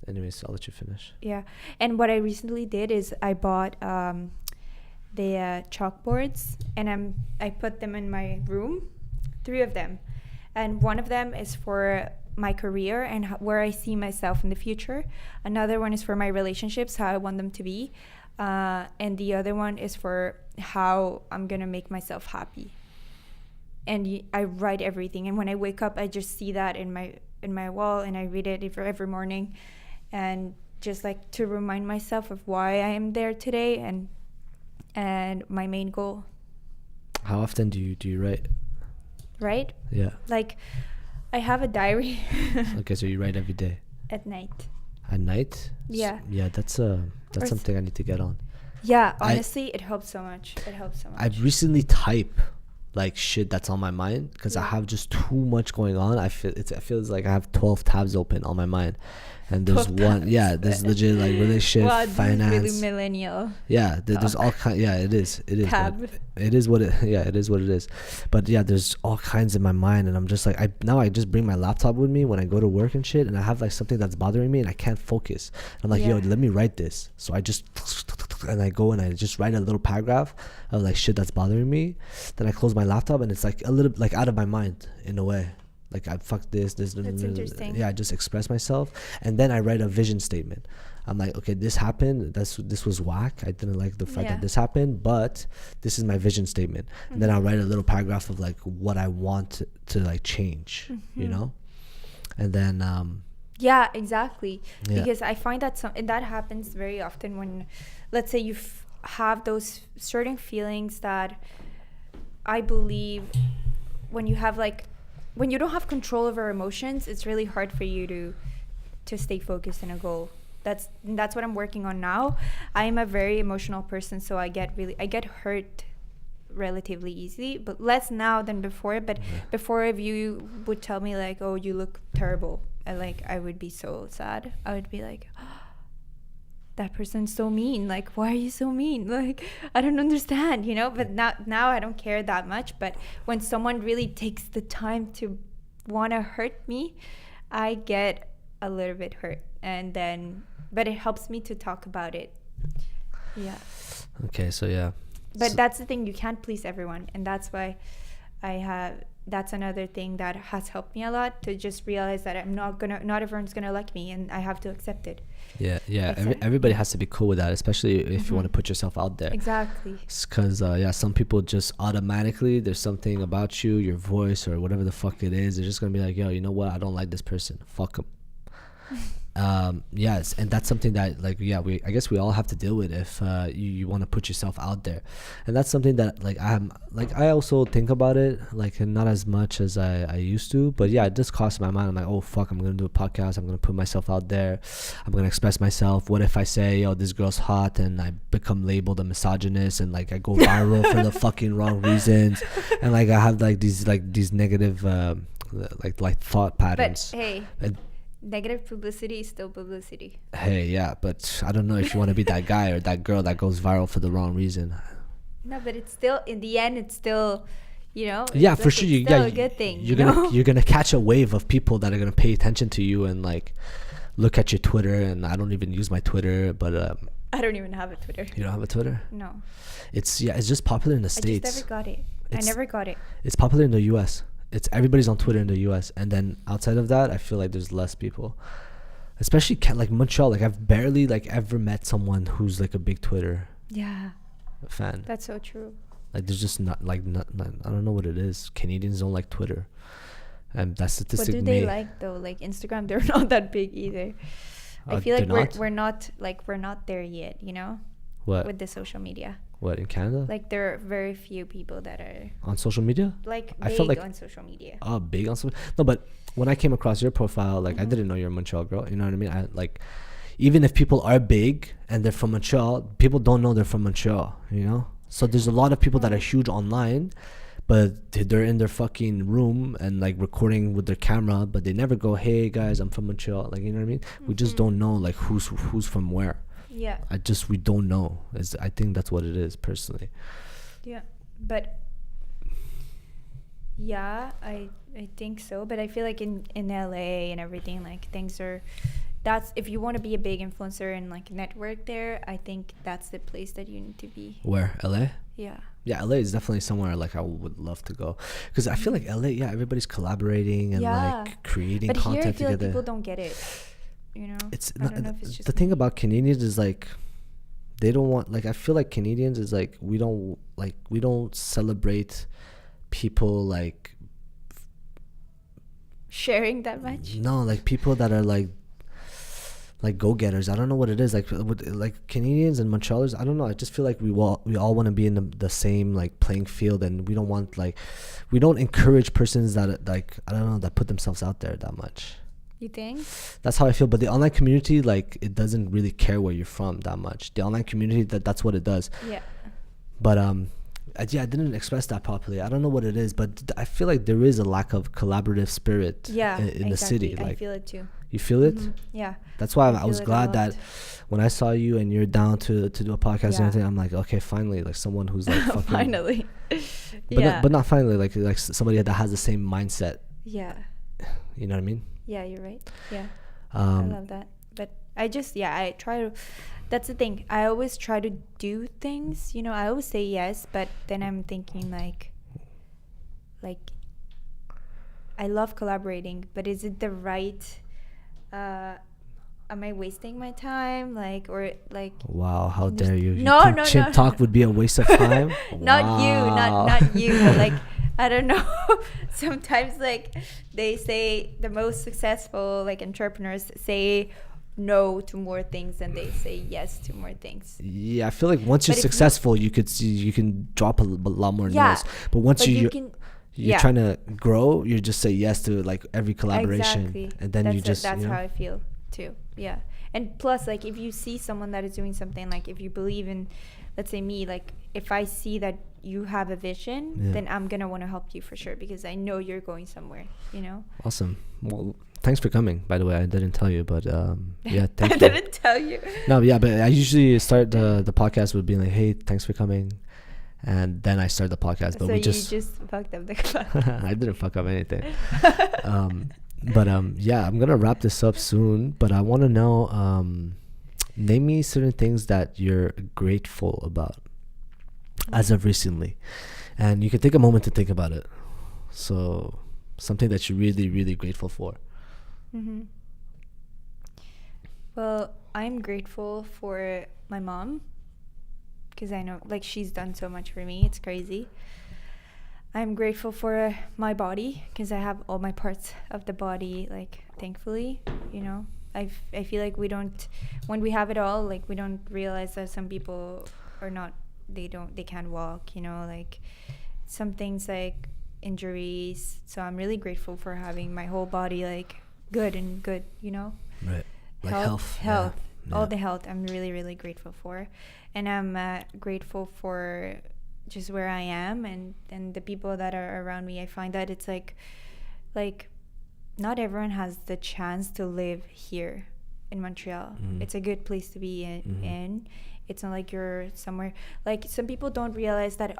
Anyways, I'll let you finish. Yeah, and what I recently did is I bought the chalkboards, and I put them in my room, 3 of them, and one of them is for my career and where I see myself in the future. Another one is for my relationships, how I want them to be, and the other one is for how I'm gonna make myself happy. And I write everything, and when I wake up I just see that in my wall, and I read it every morning, and just like to remind myself of why I am there today and my main goal. How often do you write? Right? Yeah. Like I have a diary. Okay, so you write every day? At night. At night? Yeah. Yeah, that's something I need to get on. Yeah, honestly, it helps so much. I recently type like shit that's on my mind, because I Yeah. have just too much going on. I feels like I have 12 tabs open on my mind, and there's 12 one, tabs. yeah, there's legit like relationship, Wow, this is finance, really millennial. yeah, there's all kind, yeah, it is Tab. but it is what it yeah, it is what it is. But yeah, there's all kinds in my mind, and I'm just like, I just bring my laptop with me when I go to work and shit, and I have like something that's bothering me and I can't focus. I'm like, yo, Yeah. let me write this. So I just, and I go and I just write a little paragraph of like shit that's bothering me. Then I close my laptop and it's like a little like out of my mind in a way. Like I fuck this. That's interesting. Yeah, I just express myself, and then I write a vision statement. I'm like, okay, this happened. This was whack. I didn't like the fact Yeah. that this happened, but this is my vision statement. And then I'll write a little paragraph of like what I want to like change, you know, and then Yeah, exactly. Yeah. Because I find that that happens very often when, let's say, you have those certain feelings that I believe when you have like, when you don't have control over emotions, it's really hard for you to stay focused on a goal. That's what I'm working on now. I am a very emotional person, so I get hurt relatively easily, but less now than before. But before, if you would tell me like, oh, you look terrible, I would be so sad. I would be like, that person's so mean, like, why are you so mean, like, I don't understand, you know. But now I don't care that much. But when someone really takes the time to want to hurt me, I get a little bit hurt, and then but it helps me to talk about it. Yeah. okay, so yeah. But that's the thing, you can't please everyone, and that's why that's another thing that has helped me a lot, to just realize that not everyone's gonna like me, and I have to accept it. Yeah. Everybody has to be cool with that, especially if you want to put yourself out there. Exactly. Because yeah, some people just automatically, there's something about you, your voice or whatever the fuck it is, they're just gonna be like, yo, you know what, I don't like this person, fuck them. Yes, and that's something that like, yeah, I guess we all have to deal with if you want to put yourself out there. And that's something that like I also think about it, like not as much as I used to, but yeah, it just crossed my mind. I'm like, oh fuck, I'm gonna do a podcast, I'm gonna put myself out there, I'm gonna express myself. What if I say, yo, this girl's hot, and I become labeled a misogynist, and like I go viral for the fucking wrong reasons, and like I have like these negative like thought patterns. But hey, negative publicity is still publicity. Hey, yeah, but I don't know if you want to be that guy or that girl that goes viral for the wrong reason. No, but it's still, in the end, it's still, you know. Yeah, for sure. It's still a good thing. You're gonna catch a wave of people that are gonna pay attention to you and like look at your Twitter. And I don't even use my Twitter, but I don't even have a Twitter. you don't have a Twitter? No. It's just popular in the States. I just never got it. It's popular in the U.S. Everybody's on Twitter in the U.S. And then outside of that, I feel like there's less people, especially like Montreal. Like I've barely like ever met someone who's like a big Twitter Yeah, fan. that's so true. Like there's just not I don't know what it is. Canadians don't like Twitter, and that statistic. What do they like though? Like Instagram, they're not that big either. I feel like we're not there yet, you know. What? With the social media. What, in Canada? Like there are very few people that are on social media. Like I big felt like on social media. Oh, big on social. No, but when I came across your profile, like I didn't know you're a Montreal girl. You know what I mean? I like, even if people are big and they're from Montreal, people don't know they're from Montreal. You know? So there's a lot of people that are huge online, but they're in their fucking room and like recording with their camera, but they never go, "Hey guys, I'm from Montreal." Like, you know what I mean? We just don't know like who's from where. Yeah. We don't know. I think that's what it is personally. Yeah, but yeah, I think so. But I feel like in LA and everything, like things are. That's if you want to be a big influencer and like network there. I think that's the place that you need to be. Where? LA? Yeah. Yeah, LA is definitely somewhere like I would love to go, because I feel like LA, yeah, everybody's collaborating and like creating but content here I feel together. Like people don't get it. You know, It's I not, don't know if it's just the thing about Canadians is like they don't want, like I feel like Canadians is like we don't celebrate people like sharing that much. No, like people that are like go-getters. I don't know what it is, like Canadians and Montrealers. I don't know, I just feel like we all want to be in the same like playing field, and we don't encourage persons that like, I don't know, that put themselves out there that much. You think? That's how I feel. But the online community, like, it doesn't really care where you're from that much. The online community, that's what it does. Yeah. But Yeah, I didn't express that properly. I don't know what it is, but I feel like there is a lack of collaborative spirit in the city. Like, I feel it too. You feel it? Yeah. That's why I feel was it a glad lot. that when I saw you and you're down to do a podcast and everything, I'm like, okay, finally, like someone who's like fucking, Finally. but not finally, like somebody that has the same mindset. Yeah. You know what I mean? Yeah, you're right. Yeah. I Um, love that. But I just, I try to, that's the thing. I always try to do things, you know, I always say yes, but then I'm thinking like, I love collaborating, but is it the right, am I wasting my time? Like, or like. wow, how dare you? You No, think no, Chimp no. talk would be a waste of time? Not you, Wow. not you, but like, I don't know. Sometimes like they say the most successful like entrepreneurs say no to more things than they say yes to more things. Yeah, I feel like once you're But if you- successful, you could see you can drop a lot more Yeah, no's. But once But you're yeah. trying to grow, you just say yes to like every collaboration, Exactly. and then you just that's you know, how I feel too. Yeah. And plus like if you see someone that is doing something, like if you believe in, let's say me, like if I see that you have a vision, Yeah. then I'm gonna want to help you for sure, because I know you're going somewhere, you know. Awesome. Well, thanks for coming. By the way, I didn't tell you, but yeah, thank I you. didn't tell you. No, yeah, but I usually start the podcast with being like, "Hey, thanks for coming," and then I start the podcast. But So we you just just fucked up the class. I didn't fuck up anything. But yeah, I'm gonna wrap this up soon. But I want to know, name me certain things that you're grateful about as of recently, and you can take a moment to think about it. So something that you're really, really grateful for. Mm-hmm. Well, I'm grateful for my mom, because I know like she's done so much for me. It's crazy. I'm grateful for my body, because I have all my parts of the body, like thankfully, you know. I feel like when we have it all, like we don't realize that some people are not, they can't walk, you know, like some things like injuries. So I'm really grateful for having my whole body like good, you know. Right. Like health, Yeah. all the health I'm really, really grateful for. And I'm grateful for just where I am and the people that are around me. I find that it's like not everyone has the chance to live here in Montreal. It's a good place to be in. It's not like you're somewhere, like some people don't realize that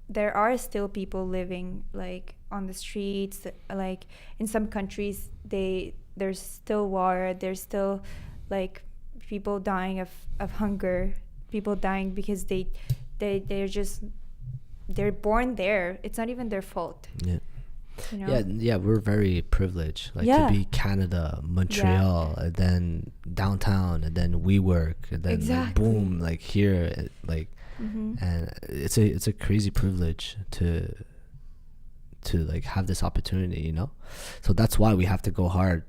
there are still people living like on the streets. Like in some countries there's still war, there's still like people dying of hunger, people dying because they're born there. It's not even their fault. Yeah. You know? Yeah, we're very privileged. Like Yeah. to be Canada, Montreal, and then downtown, and then WeWork, and then like, Exactly. boom, like here, like, and it's a crazy privilege to like have this opportunity, you know. So that's why we have to go hard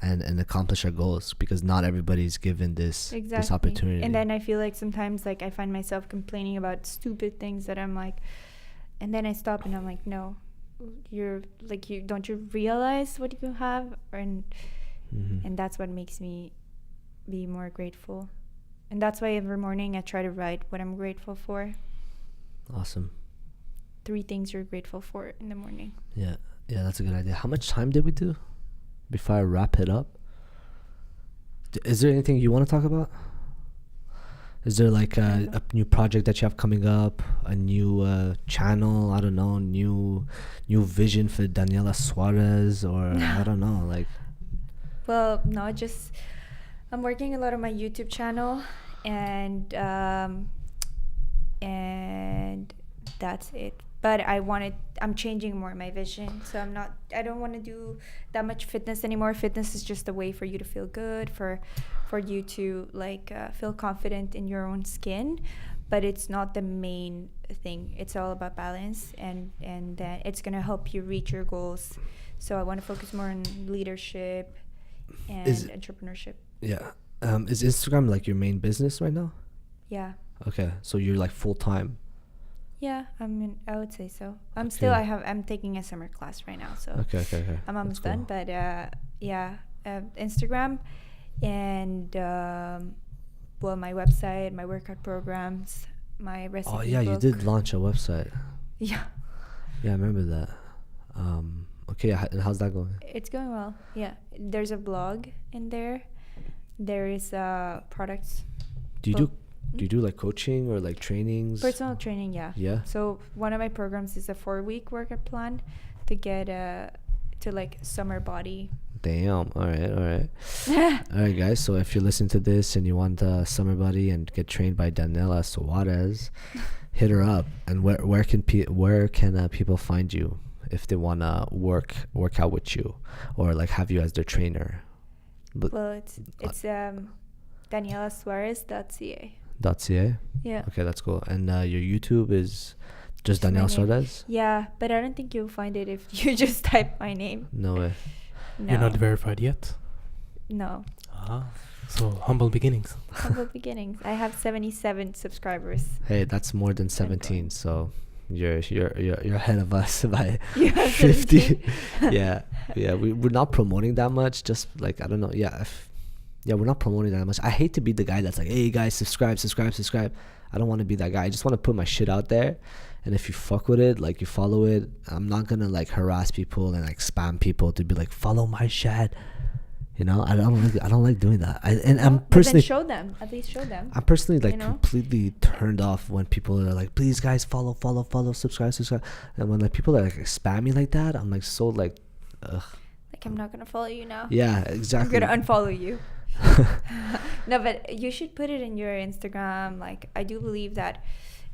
and accomplish our goals, because not everybody's given this opportunity. And then I feel like sometimes like I find myself complaining about stupid things that I'm like, and then I stop and I'm like, no, you're like, don't you realize what you have? And that's what makes me be more grateful. And that's why every morning I try to write what I'm grateful for. Awesome. 3 things you're grateful for in the morning. Yeah, that's a good idea. How much time did we do before I wrap it up? Is there anything you want to talk about? Is there like a new project that you have coming up, a new channel, I don't know, new vision for Daniela Suarez, or I don't know, like? Well, no, just I'm working a lot on my YouTube channel, and that's it. But I'm changing more my vision. So I don't want to do that much fitness anymore. Fitness is just a way for you to feel good, for you to like feel confident in your own skin. But it's not the main thing. It's all about balance, and it's going to help you reach your goals. So I want to focus more on leadership and entrepreneurship. Yeah. Is Instagram like your main business right now? Yeah. Okay, so you're like full time. Yeah, I mean, I would say so. I'm taking a summer class right now, so Okay. I'm almost That's done. cool. But Instagram and well, my website, my workout programs, my recipe. Oh yeah, book. you did launch a website. Yeah. Yeah, I remember that. Okay, and how's that going? It's going well. Yeah, there's a blog in there. There is products. Do you do like coaching or like trainings? Personal training, yeah. Yeah. So one of my programs is a 4-week workout plan to get to like summer body. Damn. All right. All right, guys. So if you're listening to this and you want summer body and get trained by Daniela Suarez, hit her up. And where can people find you if they wanna work out with you or like have you as their trainer? Well, it's DanielaSuarez.ca. .ca. Yeah. Okay, that's cool. And your YouTube is just Daniela Suarez? Yeah, but I don't think you'll find it if you just type my name. No way. No. You're not verified yet? No. So humble beginnings. Humble beginnings. I have 77 subscribers. Hey, that's more than 17. So you're ahead of us by You have 50. yeah. We're not promoting that much. Just like I don't know. Yeah. We're not promoting that much. I hate to be the guy that's like, hey guys, subscribe. I don't want to be that guy. I just want to put my shit out there, and if you fuck with it, like you follow it, I'm not gonna like harass people and like spam people to be like follow my shit. You know, I don't like doing that. I'm personally At least show them. I'm personally like completely turned off when people are like, please guys follow, subscribe, and when like people are like spam me like that, I'm like so like, ugh. Like I'm not gonna follow you now. Yeah, exactly. I'm gonna unfollow you. No, but you should put it in your Instagram. Like I do believe that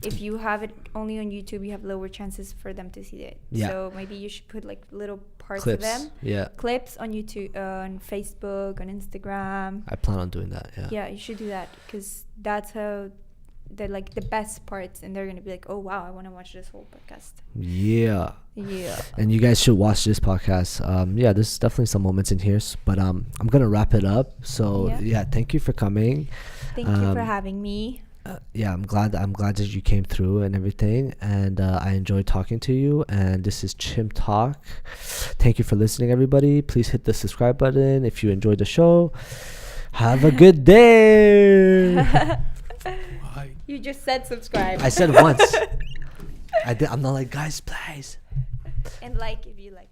if you have it only on YouTube, you have lower chances for them to see it. Yeah. So maybe you should put like little parts Clips. of them. Yeah. Clips on YouTube, on Facebook, on Instagram. I plan on doing that. Yeah. Yeah, you should do that because that's how they're like the best parts, and they're gonna be like, oh wow, I want to watch this whole podcast. Yeah. Yeah. And you guys should watch this podcast. Yeah, there's definitely some moments in here, but I'm gonna wrap it up. So yeah, thank you for coming. Thank you for having me. Yeah, I'm glad that you came through and everything, and I enjoyed talking to you. And this is Chimp Talk. Thank you for listening, everybody. Please hit the subscribe button if you enjoyed the show. Have a good day. You just said subscribe. I said once. I'm not like, guys, please. And like if you like.